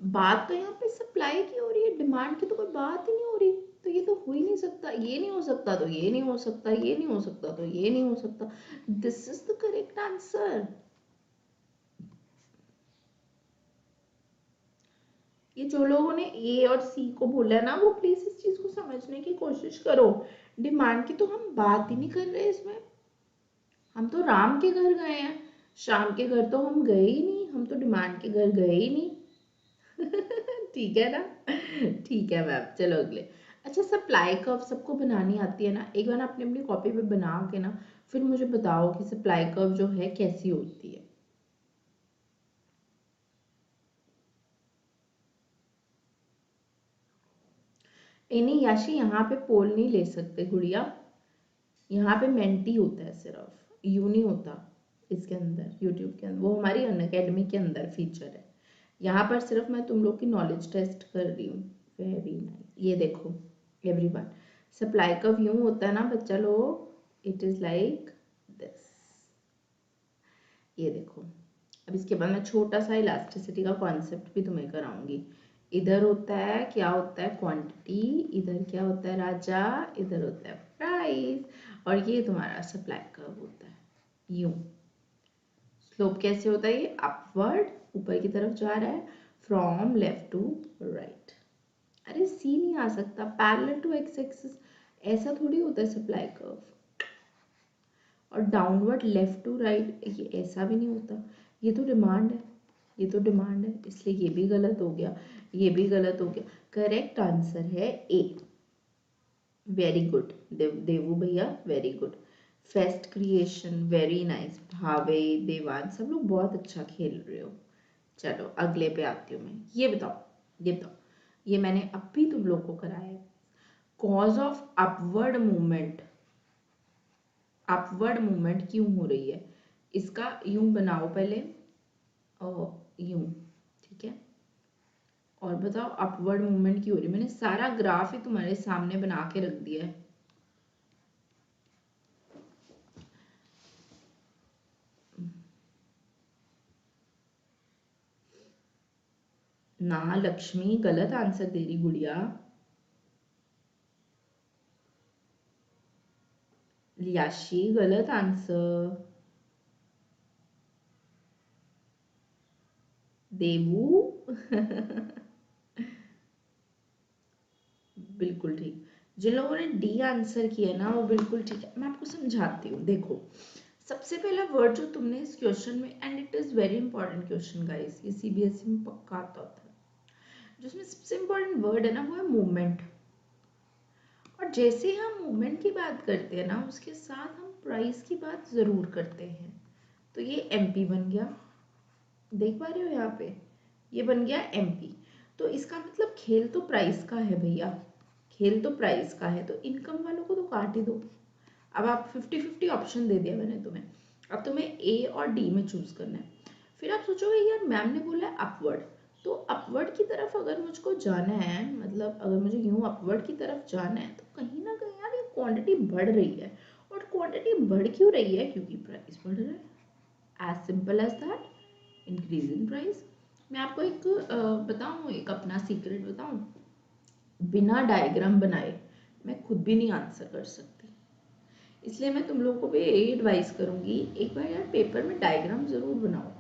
बात तो यहाँ पे सप्लाई की हो रही है, डिमांड की तो कोई बात ही नहीं हो रही। तो ये तो हो ही नहीं सकता, ये नहीं हो सकता, तो ये नहीं हो सकता, ये नहीं हो सकता, तो ये नहीं हो सकता। This is the correct answer. ये जो लोगों ने ए और सी को बोला है ना, वो प्लीज इस चीज को समझने की कोशिश करो। डिमांड की तो हम बात ही नहीं कर रहे इसमें। हम तो राम के घर गए हैं, शाम के घर तो हम गए ही नहीं, हम तो डिमांड के घर गए ही नहीं। ठीक है ना? ठीक है मैम, चलो अगले। अच्छा, सप्लाई कर्व सबको बनानी आती है ना? एक बार अपनी अपनी कॉपी पे बना के ना, फिर मुझे बताओ कि सप्लाई कर्व जो है कैसी होती है। नहीं याशी, यहाँ पे पोल नहीं ले सकते गुड़िया, यहाँ पे मेंटी होता है सिर्फ, यू नहीं होता इसके अंदर, यूट्यूब के अंदर, वो हमारी अनअकैडमी के अंदर फीचर है। यहाँ पर सिर्फ मैं तुम लोग की नॉलेज टेस्ट कर रही हूँ। वेरी नाइस, ये देखो एवरीवन, सप्लाई कर्व यूं होता है ना बच्चा लोग, इट इज लाइक दिस। ये देखो, अब इसके बाद मैं छोटा सा इलास्टिसिटी का कॉन्सेप्ट भी तुम्हें कराऊंगी। इधर होता है क्या होता है, क्वांटिटी, इधर क्या होता है राजा, इधर होता है प्राइस, और ये तुम्हारा सप्लाई कर्व होता है यूं। स्लोप कैसे होता है, ये अपवर्ड, ऊपर की तरफ जा रहा है, फ्रॉम लेफ्ट टू राइट। अरे सी नहीं आ सकता, पैरेलल टू एक्स एक्सिस, ऐसा थोड़ी होता है सप्लाई कर्व। और डाउनवर्ड लेफ्ट टू राइट, ये ऐसा भी नहीं होता। ये तो डिमांड है, ये तो डिमांड है, इसलिए ये भी गलत हो गया, ये भी गलत हो गया। करेक्ट आंसर है ए। वेरी गुड देवू भैया, very good. Fest creation, very nice. भावे, देवान, सब लोग बहुत अच्छा खेल रहे हो। चलो अगले पे आती हूँ मैं। ये बताओ, ये बताओ, ये मैंने अभी तुम लोग को कराया है। Cause of upward movement, upward movement क्यों हो रही है? इसका यूं बनाओ पहले, और यूं, ठीक है, और बताओ अपवर्ड मूवमेंट क्यों हो रही है? मैंने सारा ग्राफ ही तुम्हारे सामने बना के रख दिया है। ना लक्ष्मी, गलत आंसर दे रही गुड़िया। याशी, गलत आंसर। देवू बिल्कुल ठीक। जिन लोगों ने डी आंसर किया ना, वो बिल्कुल ठीक है। मैं आपको समझाती हूँ, देखो सबसे पहला वर्ड जो तुमने इस क्वेश्चन में, and it is very important question guys, ये सीबीएसई में पक्का आता होता है, जिसमें सबसे इंपॉर्टेंट वर्ड है ना, वो है मूवमेंट। और जैसे ही हम मूवमेंट की बात करते हैं ना, उसके साथ हम प्राइस की बात जरूर करते हैं। तो ये एमपी बन गया, देख पा रहे हो यहाँ पे, ये बन गया एमपी। तो इसका मतलब खेल तो प्राइस का है भैया, खेल तो प्राइस का है, तो इनकम वालों को तो काट ही दो। अब आप 50-50 ऑप्शन दे दिया मैंने तुम्हें, अब तुम्हें ए और डी में चूज करना है। फिर आप सोचोगे यार मैम ने बोला है अपवर्ड, तो अपवर्ड की तरफ अगर मुझको जाना है, मतलब अगर मुझे यूं अपवर्ड की तरफ जाना है, तो कहीं ना कहीं यार ये क्वांटिटी बढ़ रही है। और क्वांटिटी बढ़ क्यों रही है? क्योंकि प्राइस बढ़ रहा है, as simple as that, increase in price. मैं आपको एक बताऊं, एक अपना सीक्रेट बताऊं, बिना डायग्राम बनाए मैं खुद भी नहीं आंसर कर सकती, इसलिए मैं तुम लोगों को भी यही एडवाइस करूंगी, एक बार यार पेपर में डायग्राम जरूर बनाओ।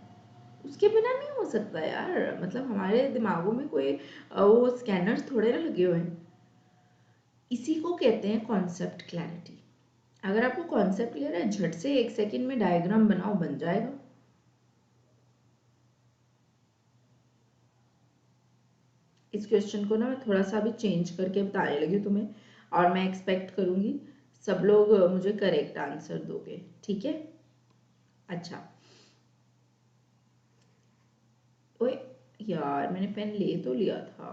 उसके बिना नहीं हो सकता यार, मतलब हमारे दिमागों में कोई वो स्कैनर्स थोड़े ना लगे हुए हैं। इसी को कहते हैं कॉन्सेप्ट क्लैरिटी। अगर आपको कॉन्सेप्ट क्लियर है, झट से 1 सेकंड में डायग्राम बनाओ, बन जाएगा। इस क्वेश्चन को ना मैं थोड़ा सा भी चेंज करके बताने लगी तुम्हें, और मैं एक्सपेक्ट करूंगी सब लोग मुझे करेक्ट आंसर दोगे, ठीक है? अच्छा, ओए यार मैंने पेन ले तो लिया था,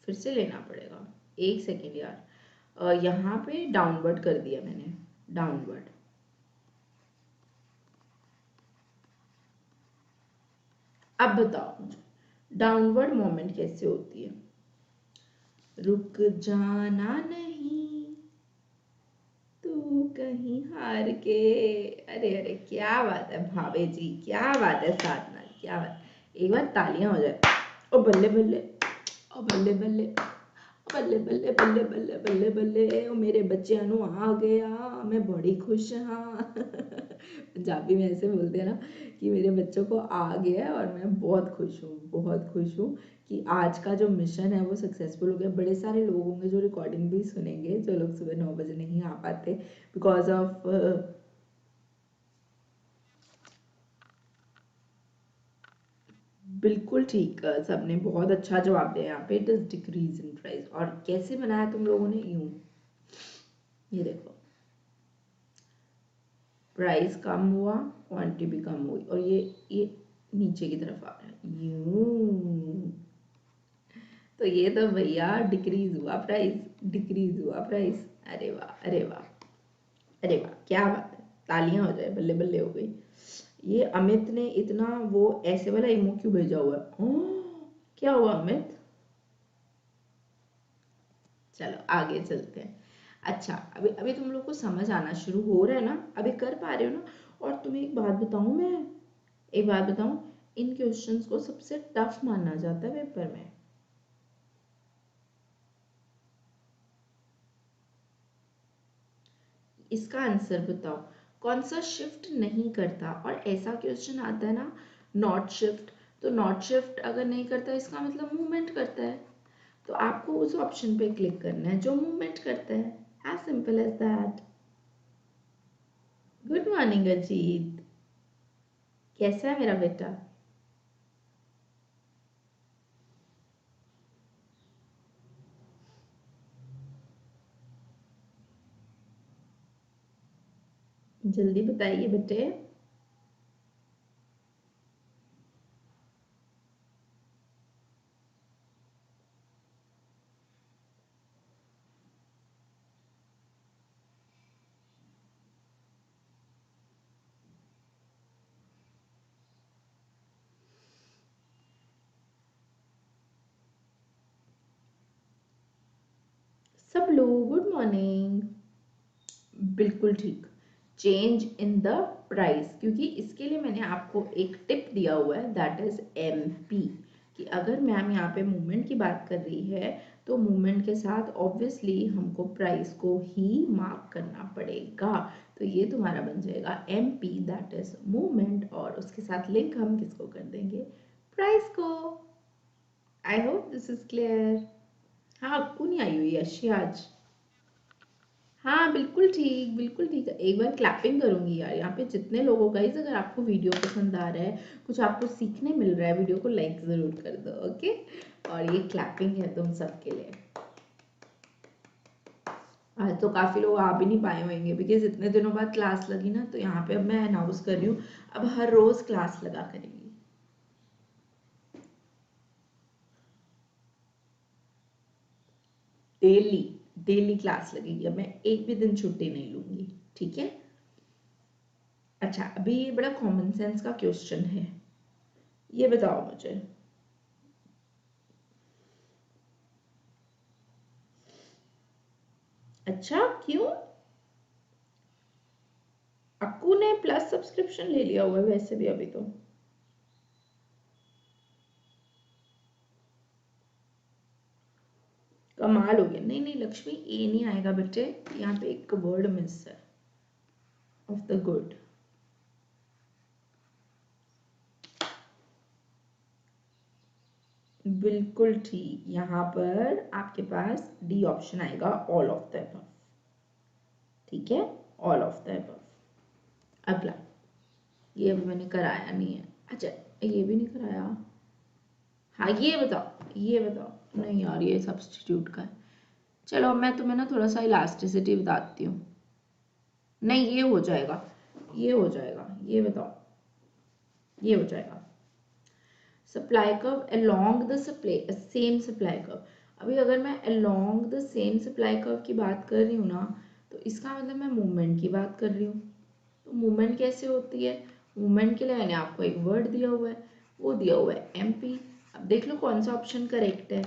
फिर से लेना पड़ेगा, 1 सेकेंड यार। यहाँ पे डाउनवर्ड कर दिया मैंने, डाउनवर्ड। अब बताओ मुझे डाउनवर्ड मोमेंट कैसे होती है? रुक जाना नहीं तू कहीं हार के। अरे अरे क्या बात है भावे जी, क्या बात है साधना, क्या बात, एक बार तालियां हो जाए। ओ बल्ले बल्ले, ओ बल्ले बल्ले, बल्ले बल्ले बल्ले बल्ले बल्ले बल्ले, ओ मेरे बच्चे अनु आ गया, मैं बड़ी खुश हाँ। पंजाबी में ऐसे बोलते हैं ना कि मेरे बच्चों को आ गया और मैं बहुत खुश हूँ, बहुत खुश हूँ कि आज का जो मिशन है वो सक्सेसफुल हो गया। बड़े सारे लोग होंगे जो रिकॉर्डिंग भी सुनेंगे, जो लोग सुबह 9 बजे नहीं आ पाते बिकॉज ऑफ बिल्कुल ठीक, सबने बहुत अच्छा जवाब दिया यहाँ पे, it is decrease in price. और कैसे बनाया तुम लोगों ने? यूं, ये देखो, प्राइस कम हुआ, क्वांटिटी भी कम हुई, और ये नीचे की तरफ आ रहा है यूं, तो ये तो भैया डिक्रीज हुआ प्राइस, डिक्रीज हुआ प्राइस। अरे वाह, अरे वाह, अरे वाह, क्या बात है, तालियां हो जाए, बल्ले बल्ले हो गई। ये अमित ने इतना वो ऐसे वाला इमो क्यों भेजा हुआ है? क्या हुआ अमित? चलो आगे चलते हैं। अच्छा, अभी अभी तुम लोग को समझ आना शुरू हो रहा है ना, अभी कर पा रहे हो ना? और तुम्हें एक बात बताऊं, मैं एक बात बताऊं, इन क्वेश्चंस को सबसे टफ माना जाता है पेपर में। इसका आंसर बताओ, कौन सा शिफ्ट नहीं करता? और ऐसा क्वेश्चन आता है ना, नॉट शिफ्ट, तो नॉट शिफ्ट अगर नहीं करता इसका मतलब मूवमेंट करता है, तो आपको उस ऑप्शन पे क्लिक करना है जो मूवमेंट करता है, as simple as that. Good morning Ajit, कैसा है मेरा बेटा? जल्दी बताइए बेटे। सब लोग गुड मॉर्निंग, बिल्कुल ठीक, चेंज इन द प्राइस, क्योंकि इसके लिए मैंने आपको एक टिप दिया हुआ है, दैट इज एमपी, कि अगर मैम यहाँ पे मूवमेंट की बात कर रही है तो मूवमेंट के साथ ऑब्वियसली हमको प्राइस को ही मार्क करना पड़ेगा। तो ये तुम्हारा बन जाएगा एमपी, दैट इज मूवमेंट, और उसके साथ लिंक हम किसको कर देंगे? प्राइस को। I hope this is clear. हाँ, आपको नहीं आई हुई अच्छी आज? हाँ बिल्कुल ठीक, बिल्कुल ठीक है। एक बार क्लैपिंग करूंगी यार यहाँ पे जितने लोगों का, इस अगर आपको वीडियो पसंद आ रहा है, कुछ आपको सीखने मिल रहा है, वीडियो को लाइक ज़रूर कर दो, ओके? और ये क्लैपिंग है तुम सबके लिए। आज तो काफ़ी लोग आ भी नहीं पाए होंगे बिकॉज इतने दिनों बाद क्लास लगी ना, तो यहाँ पे अब मैं अनाउंस कर रही हूँ, अब हर रोज़ क्लास लगा करेंगी। डेली डेली क्लास लगेगी, अब मैं एक भी दिन छुट्टी नहीं लूंगी, ठीक है। अच्छा, अभी ये बड़ा कॉमन सेंस का क्वेश्चन है, ये बताओ मुझे, अच्छा क्यों? अक्कू ने प्लस सब्सक्रिप्शन ले लिया हुआ है वैसे भी अभी तो। कमाल हो गया। नहीं नहीं लक्ष्मी, ए नहीं आएगा बेटे, यहाँ पे एक वर्ड मिस है, ऑफ द गुड। बिल्कुल ठीक, यहाँ पर आपके पास डी ऑप्शन आएगा, ऑल ऑफ द अबव, ठीक है, ऑल ऑफ द अबव। अगला, ये अभी मैंने कराया नहीं है, अच्छा ये भी नहीं कराया, हाँ ये बताओ, ये बताओ, नहीं यार ये सब्स्टिट्यूट का है। चलो अब मैं तुम्हें ना थोड़ा सा इलास्टिसिटी बताती हूँ, नहीं ये हो जाएगा, ये हो जाएगा, ये बताओ, ये हो जाएगा, supply curve along the supply same supply curve. अभी अगर मैं along the same supply curve की बात कर रही हूँ ना, तो इसका मतलब मैं मूवमेंट की बात कर रही हूँ। तो मूवमेंट कैसे होती है, मूवमेंट के लिए मैंने आपको एक वर्ड दिया हुआ है, वो दिया हुआ है एमपी। अब देख लो कौन सा ऑप्शन करेक्ट है।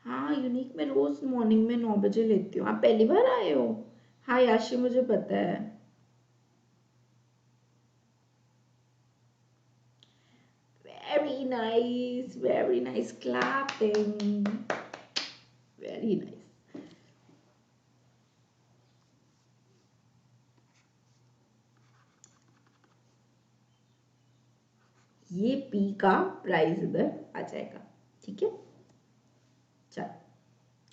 हाँ यूनिक मैं रोज मॉर्निंग में 9 बजे लेती हूँ, आप पहली बार आए हो। हाँ याशी मुझे पता है। Very nice clapping, very nice. ये पी का प्राइस इधर आ जाएगा, ठीक है। चल,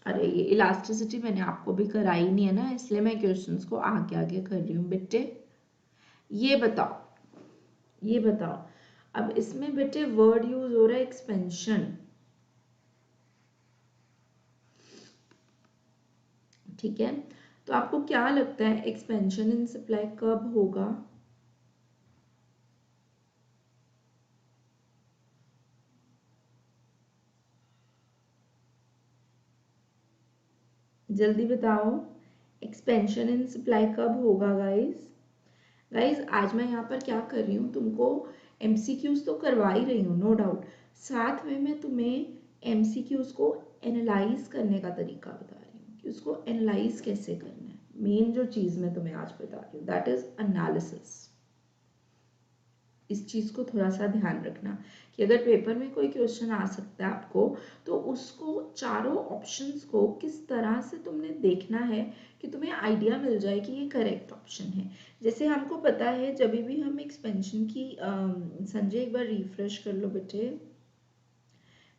अरे ये इलास्टिसिटी मैंने आपको भी कराई नहीं है ना, इसलिए मैं क्वेश्चंस को आगे आगे कर रही हूँ बेटे। ये बताओ, ये बताओ, अब इसमें बेटे वर्ड यूज हो रहा है एक्सपेंशन, ठीक है। तो आपको क्या लगता है एक्सपेंशन इन सप्लाई कब होगा? जल्दी बताओ, एक्सपेंशन इन सप्लाई कब होगा गाइस? गाइस आज मैं यहाँ पर क्या कर रही हूँ, तुमको एमसीक्यूज तो करवा ही रही हूँ नो डाउट, साथ में मैं तुम्हें एमसीक्यूज को एनालाइज करने का तरीका बता रही हूँ कि उसको एनालाइज कैसे करना है। मेन जो चीज़ मैं तुम्हें आज बता रही हूँ दैट इज एनालिसिस। इस चीज़ को थोड़ा सा ध्यान रखना कि अगर पेपर में कोई क्वेश्चन आ सकता है आपको, तो उसको चारों ऑप्शंस को किस तरह से तुमने देखना है कि तुम्हें आइडिया मिल जाए कि ये करेक्ट ऑप्शन है। जैसे हमको पता है जब भी हम एक्सपेंशन की संजय एक बार रिफ्रेश कर लो बेटे,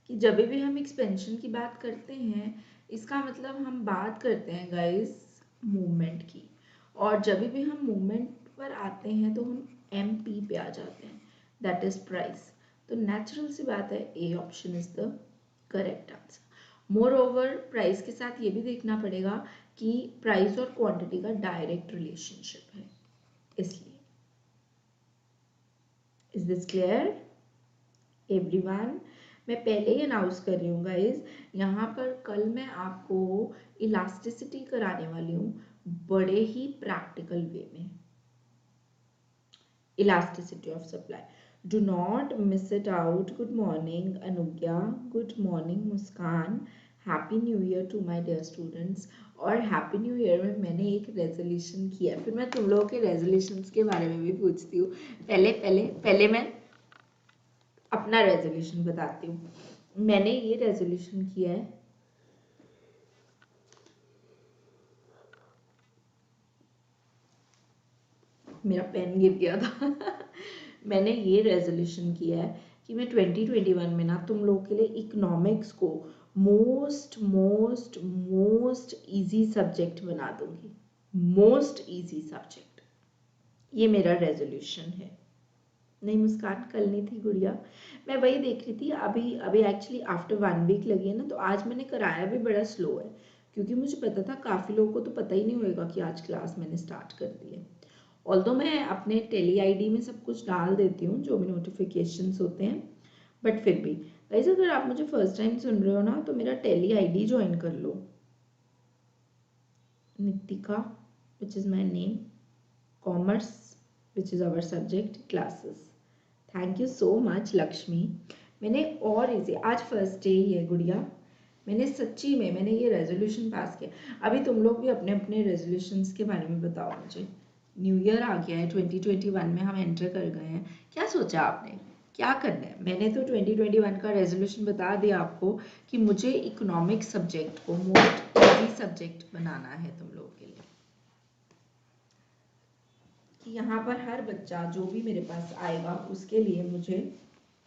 कि जब भी हम एक्सपेंशन की बात करते हैं इसका मतलब हम बात करते हैं गाइस मूवमेंट की, और जब भी हम मूवमेंट पर आते हैं तो हम एम पी पे आ जाते हैं, दैट इज प्राइस। तो नेचुरल सी बात है A option is the correct answer. More over price के साथ ये भी देखना पड़ेगा कि प्राइस और क्वांटिटी का डायरेक्ट रिलेशनशिप है, इसलिए। Is this clear everyone? मैं पहले ही अनाउंस कर रही हूँ गाइज, यहाँ पर कल मैं आपको इलास्टिसिटी कराने वाली हूँ बड़े ही प्रैक्टिकल वे में, elasticity of supply. Do not miss it out. Good morning Anugya, good morning Muskan, happy new year to my dear students. और हैप्पी न्यू ईयर में मैंने एक रेजोल्यूशन किया, फिर मैं तुम लोगों के रेजोल्यूशंस के बारे में भी पूछती हूँ। पहले पहले पहले मैं अपना रेजोल्यूशन बताती हूँ। मैंने ये रेजोल्यूशन किया है, मेरा पेन गिर गया था मैंने ये रेजोल्यूशन किया है कि मैं 2021 में ना तुम लोगों के लिए इकोनॉमिक्स को most most most easy subject बना दूंगी, मोस्ट इजी सब्जेक्ट। ये मेरा रेजोल्यूशन है। नहीं मुस्कान कल नहीं थी गुड़िया, मैं वही देख रही थी, अभी अभी एक्चुअली आफ्टर 1 वीक लगी है ना, तो आज मैंने कराया भी बड़ा स्लो है, क्योंकि मुझे पता था काफ़ी लोगों को तो पता ही नहीं होएगा कि आज क्लास मैंने स्टार्ट कर दी है। ऑल्दो मैं अपने टेली आईडी में सब कुछ डाल देती हूँ जो भी नोटिफिकेशंस होते हैं, बट फिर भी गाइस अगर आप मुझे फर्स्ट टाइम सुन रहे हो ना तो मेरा टेली आईडी ज्वाइन कर लो, Nitika which is my name, commerce which is our subject, classes. Thank you so much Lakshmi. मैंने और इजी, आज फर्स्ट डे ही है गुड़िया, मैंने सच्ची में मैंने ये रेजोल्यूशन पास किया। अभी तुम लोग भी अपने अपने रेजोल्यूशंस के बारे में बताओ मुझे। न्यू ईयर आ गया है, 2021 में हम एंटर कर गए हैं। क्या सोचा आपने, क्या करना है? मैंने तो 2021 का रेजोल्यूशन बता दिया आपको कि मुझे इकोनॉमिक्स सब्जेक्ट को मोस्ट इजी सब्जेक्ट बनाना है तुम लोग के लिए, कि यहाँ पर हर बच्चा जो भी मेरे पास आएगा उसके लिए मुझे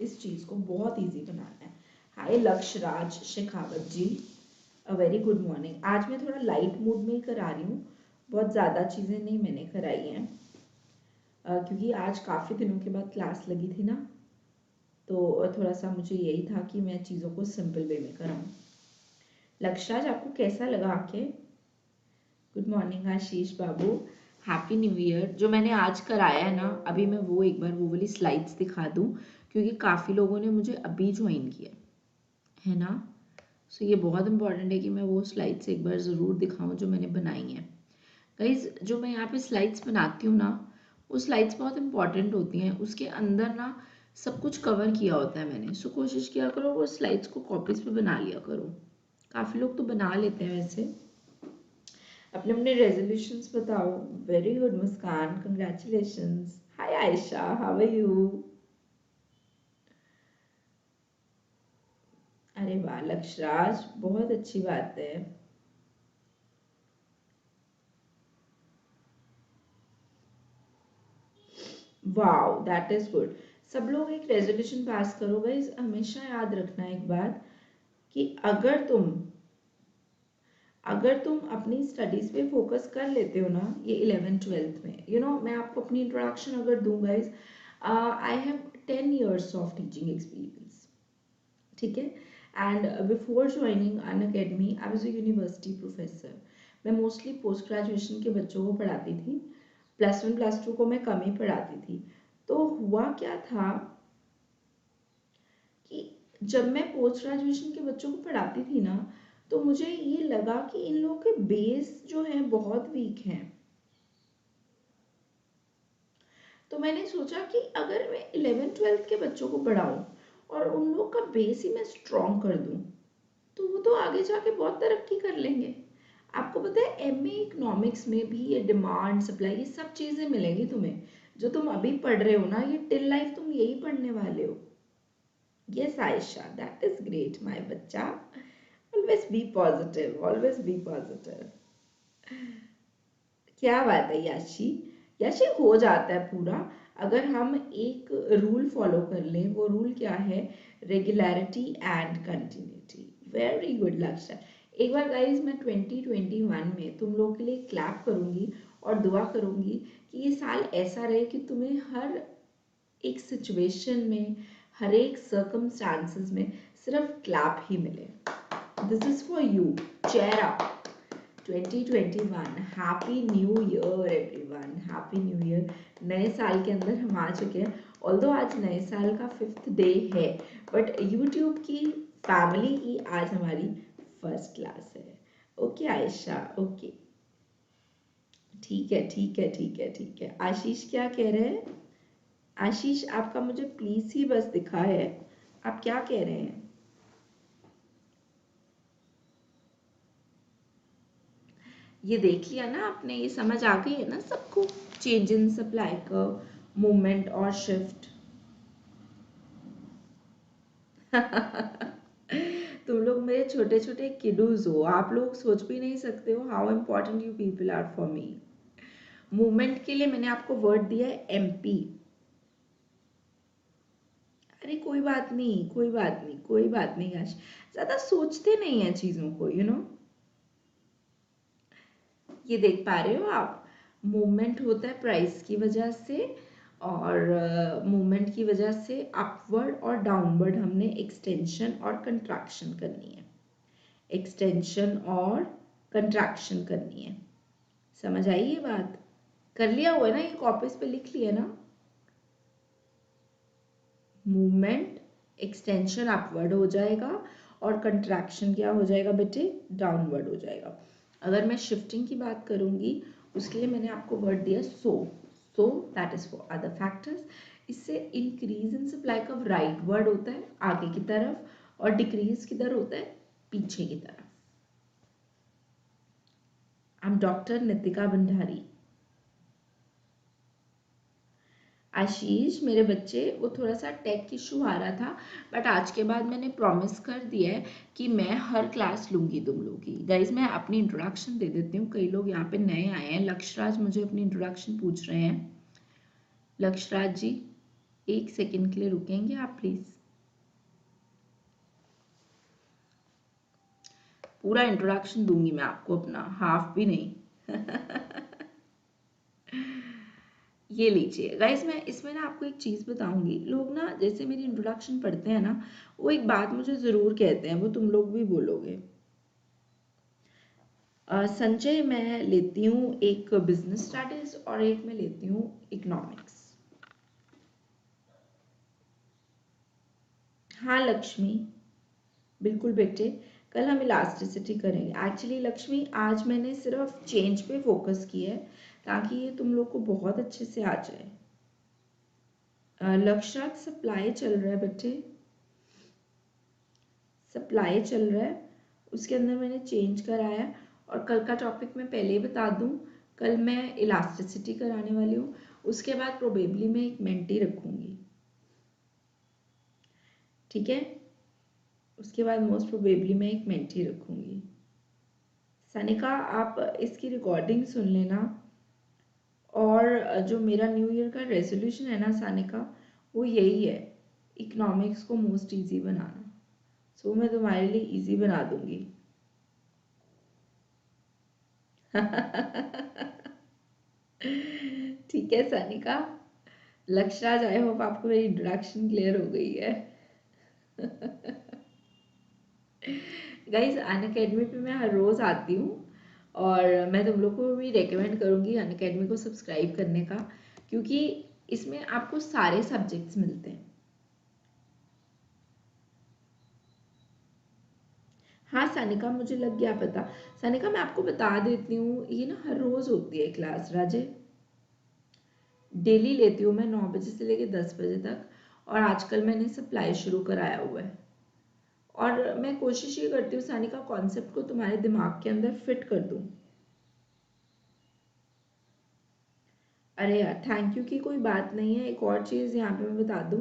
इस चीज़ को बहुत इजी बनाना है। हाय लक्ष्य राज शेखावत जी, अ वेरी गुड मॉर्निंग। आज मैं थोड़ा लाइट मूड में ही करा रही हूँ, बहुत ज़्यादा चीज़ें नहीं मैंने कराई हैं, क्योंकि आज काफ़ी दिनों के बाद क्लास लगी थी ना, तो थोड़ा सा मुझे यही था कि मैं चीज़ों को सिंपल वे में कराऊँ। लक्ष्य राज आपको कैसा लगा आके? गुड मॉर्निंग आशीष बाबू, हैप्पी न्यू ईयर। जो मैंने आज कराया है ना, अभी मैं वो एक बार वो वाली स्लाइड्स दिखा दूँ, क्योंकि काफ़ी लोगों ने मुझे अभी ज्वाइन किया है ना, सो ये बहुत इंपॉर्टेंट है कि मैं वो स्लाइड्स एक बार ज़रूर दिखाऊं जो मैंने बनाई हैं। गाइज जो मैं यहाँ पे स्लाइड्स बनाती हूँ ना, वो स्लाइड्स बहुत इंपॉर्टेंट होती हैं, उसके अंदर ना सब कुछ कवर किया होता है मैंने, सो कोशिश किया करो वो स्लाइड्स को कॉपीज पे बना लिया करो। काफ़ी लोग तो बना लेते हैं वैसे। अपने अपने रेजोल्यूशंस बताओ। Very good Muskan, congratulations. Hi Ayesha, how are you? अरे वाह लक्षराज, बहुत अच्छी बात है। Wow that is good. सब लोग एक रेजोल्यूशन पास करो गाइस। हमेशा याद रखना एक बात कि अगर तुम अपनी स्टडीज पे फोकस कर लेते हो ना ये 11th 12th में, मैं आपको अपनी इंट्रोडक्शन अगर दूं guys, I have 10 years of teaching experience, ठीक है। And before joining Unacademy I was a university professor. मैं मोस्टली पोस्ट ग्रेजुएशन के बच्चों को पढ़ाती थी, +1 +2 को मैं कम ही पढ़ाती थी। तो हुआ क्या था कि जब मैं पोस्ट ग्रेजुएशन के बच्चों को पढ़ाती थी ना, तो मुझे ये लगा कि इन लोगों के बेस जो है बहुत वीक हैं। तो मैंने सोचा कि अगर मैं 11th 12th के बच्चों को पढ़ाऊं और उन लोग का बेस ही मैं स्ट्रॉन्ग कर दूं, तो वो तो आगे जाके बहुत तरक्की कर लेंगे। आपको पता है एमए इकोनॉमिक्स में भी ये डिमांड सप्लाई ये सब चीज़ें मिलेंगी तुम्हें, जो तुम अभी पढ़ रहे हो ना, ये टिल लाइफ तुम यही पढ़ने वाले हो। Yes Ayesha, that is great my बच्चा। Always be positive, always be positive. क्या बात है याशी, याशी हो जाता है पूरा अगर हम एक रूल फॉलो कर लें। वो रूल क्या है? Regularity and continuity. Very good लक्ष्य। एक बार गाइज मैं 2021 में तुम लोग के लिए क्लैप करूंगी और दुआ करूंगी कि ये साल ऐसा रहे कि तुम्हें हर एक सिचुएशन में, हर एक सर्कमस्टांसेस में सिर्फ क्लैप ही मिले। This is for you. Cheer up 2021। Happy new year everyone, happy new year. नए साल के अंदर हम आ चुके हैं। ऑल्दो आज नए साल का 5th डे है, बट यूट्यूब की फैमिली की आज हमारी फर्स्ट क्लास है। ओके आयशा, ओके, ठीक है ठीक है ठीक है ठीक है। आशीष क्या कह रहे हैं? आशीष आपका मुझे प्लीज ही बस दिखा है, आप क्या कह रहे हैं? ये देख लिया ना आपने, ये समझ आ गई है ना सबको? Change in supply curve, movement और शिफ्ट। तुम लोग मेरे छोटे छोटे किडूज हो, आप लोग सोच भी नहीं सकते हो how important you people are for me. Movement के लिए मैंने आपको वर्ड दिया है एमपी। अरे कोई बात नहीं, कोई बात नहीं, कोई बात नहीं याश, ज्यादा सोचते नहीं है चीजों को, ये देख पा रहे हो आप? मूवमेंट होता है प्राइस की वजह से, और मूवमेंट की वजह से अपवर्ड और डाउनवर्ड हमने एक्सटेंशन और कंट्रैक्शन करनी है, एक्सटेंशन और कंट्रैक्शन करनी है। समझ आई ये बात? कर लिया हुआ है ना, ये कॉपीज पे लिख लिया ना? मूवमेंट एक्सटेंशन अपवर्ड हो जाएगा और कंट्रैक्शन क्या हो जाएगा बेटे, डाउनवर्ड हो जाएगा। अगर मैं शिफ्टिंग की बात करूंगी उसके लिए मैंने आपको वर्ड दिया so that is for other factors. इससे इंक्रीज इन सप्लाई का राइट वर्ड होता है आगे की तरफ और डिक्रीज किधर होता है, पीछे की तरफ। I am doctor Nitika Bhandari. Ashish मेरे बच्चे, वो थोड़ा सा टेक इशू आ रहा था बट आज के बाद मैंने प्रॉमिस कर दिया है कि मैं हर क्लास लूंगी तुम लोग की। गाइज मैं अपनी इंट्रोडक्शन दे देती हूँ, कई लोग यहाँ पे नए आए हैं। लक्षराज मुझे अपनी इंट्रोडक्शन पूछ रहे हैं। लक्षराज जी 1 सेकेंड के लिए रुकेंगे आप प्लीज। पूरा इंट्रोडक्शन दूंगी मैं आपको अपना, हाफ भी नहीं। ये लीजिए गाइस, मैं इसमें ना आपको एक चीज़ बताऊंगी। लोग ना जैसे मेरी इंट्रोडक्शन पढ़ते हैं ना, वो एक बात मुझे ज़रूर कहते हैं, वो तुम लोग भी बोलोगे। संजय मैं लेती हूँ एक बिजनेस स्टडीज और एक मैं लेती हूँ इकोनॉमिक्स। हाँ लक्ष्मी, बिल्कुल बेटे, कल हम इलास्टिसिटी करेंगे। एक्चुअली लक्ष्मी आज मैंने सिर्फ चेंज पे फोकस किया है ताकि ये तुम लोग को बहुत अच्छे से आ जाए। लक्षात सप्लाई चल रहा है बच्चे, सप्लाई चल रहा है, उसके अंदर मैंने चेंज कराया। और कल का टॉपिक मैं पहले ही बता दूं, कल मैं इलास्टिसिटी कराने वाली हूँ, उसके बाद प्रोबेबली मैं एक मेंटी रखूंगी, ठीक है। उसके बाद मोस्ट प्रोबेबली मैं एक मेंटी रखूंगी। सनिका आप इसकी रिकॉर्डिंग सुन लेना। और जो मेरा न्यू ईयर का रेजोल्यूशन है ना सानिका, वो यही है, इकोनॉमिक्स को मोस्ट इजी बनाना। सो मैं तुम्हारे लिए इजी बना दूंगी। ठीक है सानिका। लक्षराज आई होप आपको मेरी इंट्रोडक्शन क्लियर हो गई है। गाइज अनअकैडमी पे मैं हर रोज आती हूँ और मैं तुम लोग को भी रेकमेंड करूँगी अनअकैडमी को सब्सक्राइब करने का, क्योंकि इसमें आपको सारे सब्जेक्ट्स मिलते हैं। हाँ सानिका मुझे लग गया पता। सानिका मैं आपको बता देती हूँ, ये ना हर रोज होती है क्लास राजे, डेली लेती हूँ मैं 9 बजे से लेकर 10 बजे तक। और आजकल मैंने सप्लाई शुरू कराया हुआ है और मैं कोशिश ये करती हूँ सानिका कॉन्सेप्ट को तुम्हारे दिमाग के अंदर फिट कर दूँ। अरे यार थैंक यू की कोई बात नहीं है। एक और चीज़ यहाँ पे मैं बता दूँ,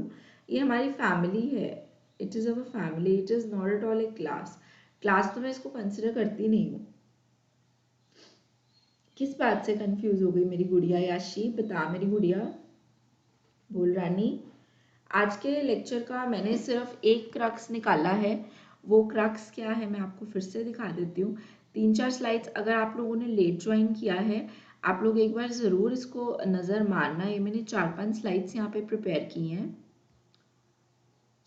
ये हमारी फैमिली है, it is our family, it is not at all A class. Class तो मैं इसको कंसिडर करती नहीं हूँ। किस बात से कंफ्यूज हो गई मेरी गुड़िया याशी, बता मेरी गुड़िया बोल रानी। आज के लेक्चर का मैंने सिर्फ एक क्रक्स निकाला है। वो क्रक्स क्या है मैं आपको फिर से दिखा देती हूँ। 3-4 स्लाइड्स अगर आप लोगों ने लेट ज्वाइन किया है, आप लोग एक बार ज़रूर इसको नज़र मारना। ये मैंने 4-5 स्लाइड्स यहाँ पे प्रिपेयर की हैं।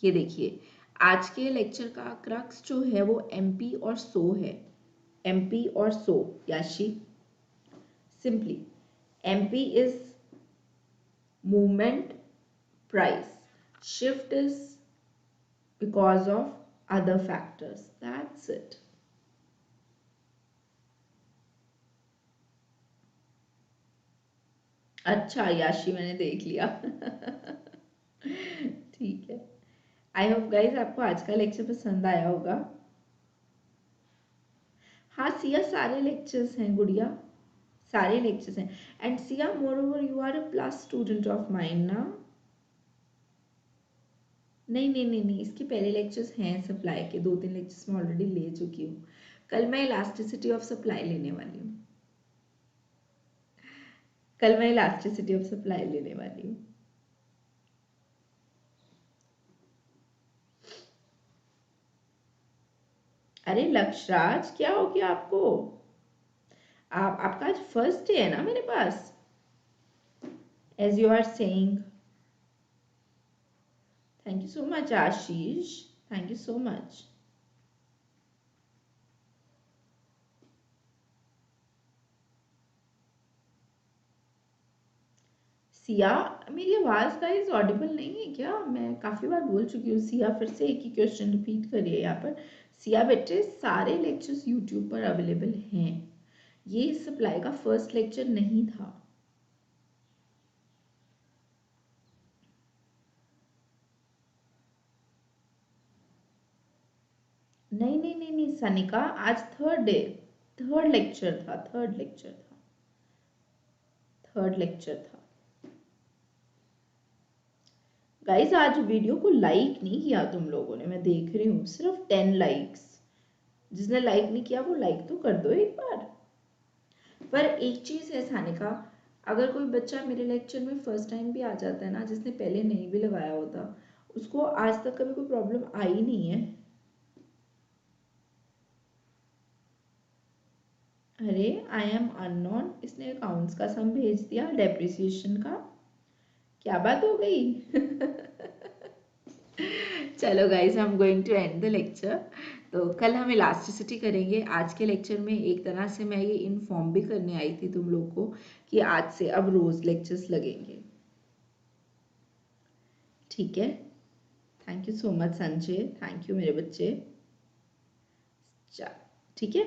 ये देखिए, आज के लेक्चर का क्रक्स जो है वो एमपी और सो है। एमपी और सो याशी, simply MP is movement price, shift is because of other factors, that's it. अच्छा याशी मैंने देख लिया। ठीक है, आई होप गाइज आपको आज का लेक्चर पसंद आया होगा। हाँ सिया सारे लेक्चर्स हैं गुड़िया, सारे लेक्चर्स हैं। And Siya moreover you are a plus student of mind ना। नहीं नहीं नहीं नहीं, इसके पहले लेक्चर्स हैं सप्लाई के, 2-3 लेक्चर्स मैं ऑलरेडी ले चुकी हूँ। कल मैं इलास्टिसिटी ऑफ सप्लाई लेने वाली हूँ, कल मैं इलास्टिसिटी ऑफ सप्लाई लेने वाली हूँ। अरे लक्षराज क्या हो गया आपको? आपका आज फर्स्ट डे है ना मेरे पास, as you are saying. Thank you so much Ashish, thank you so much. Siya, मेरी आवाज़ गाइस ऑडिबल नहीं है क्या? मैं काफ़ी बार बोल चुकी हूँ। सिया फिर से एक ही क्वेश्चन रिपीट करिए यहाँ पर। सिया बेटे, सारे लेक्चर्स यूट्यूब पर अवेलेबल हैं, ये सप्लाई का फर्स्ट लेक्चर नहीं था। नहीं नहीं नहीं नहीं सनिका, आज थर्ड डे, थर्ड लेक्चर था, थर्ड लेक्चर था गाइस। आज वीडियो को लाइक नहीं किया तुम लोगों ने, मैं देख रही हूँ सिर्फ 10 लाइक्स। जिसने लाइक नहीं किया वो लाइक तो कर दो एक बार। पर एक चीज़ है सानिका, अगर कोई बच्चा मेरे लेक्चर में फर्स्ट टाइम भी आ जाता है ना, जिसने पहले नहीं भी लगाया होता, उसको आज तक कभी कोई प्रॉब्लम आई नहीं है। अरे आई एम अननोन, इसने अकाउंट्स का सम भेज दिया, डेप्रिसिएशन का, क्या बात हो गई? चलो guys, I am going to end the lecture. तो कल हम इलास्टिसिटी करेंगे। आज के लेक्चर में एक तरह से मैं ये इन्फॉर्म भी करने आई थी तुम लोग को कि आज से अब रोज लेक्चर्स लगेंगे, ठीक है? Thank you so much Sanjay, thank you मेरे बच्चे। चल ठीक है,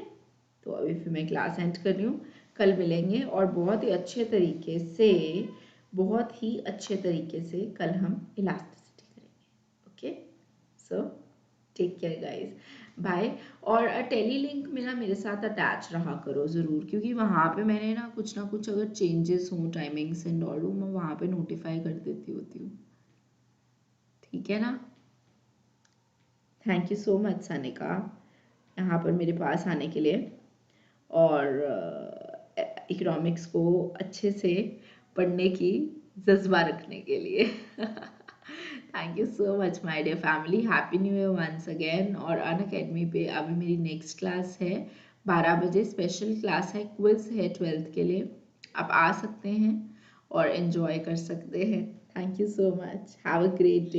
तो अभी फिर मैं क्लास एंड कर रही हूँ। कल मिलेंगे और बहुत ही अच्छे तरीके से, बहुत ही अच्छे तरीके से कल हम इलास्टिसिटी करेंगे। Okay, so take care guys, bye. और टेली लिंक में ना मेरे साथ अटैच रहा करो ज़रूर, क्योंकि वहाँ पे मैंने ना कुछ अगर चेंजेस हों टाइमिंग्स एंड ऑल, मैं वहाँ पे नोटिफाई कर देती होती हूँ, ठीक है ना? Thank you so much Sanika यहाँ पर मेरे पास आने के लिए और इकोनॉमिक्स को अच्छे से पढ़ने की जज्बा रखने के लिए। Thank you so much my dear family, happy new year once again. और अनअकैडमी पे अभी मेरी नेक्स्ट क्लास है 12 बजे, स्पेशल क्लास है, क्विज है 12th के लिए, आप आ सकते हैं और एंजॉय कर सकते हैं। Thank you so much, have a great day.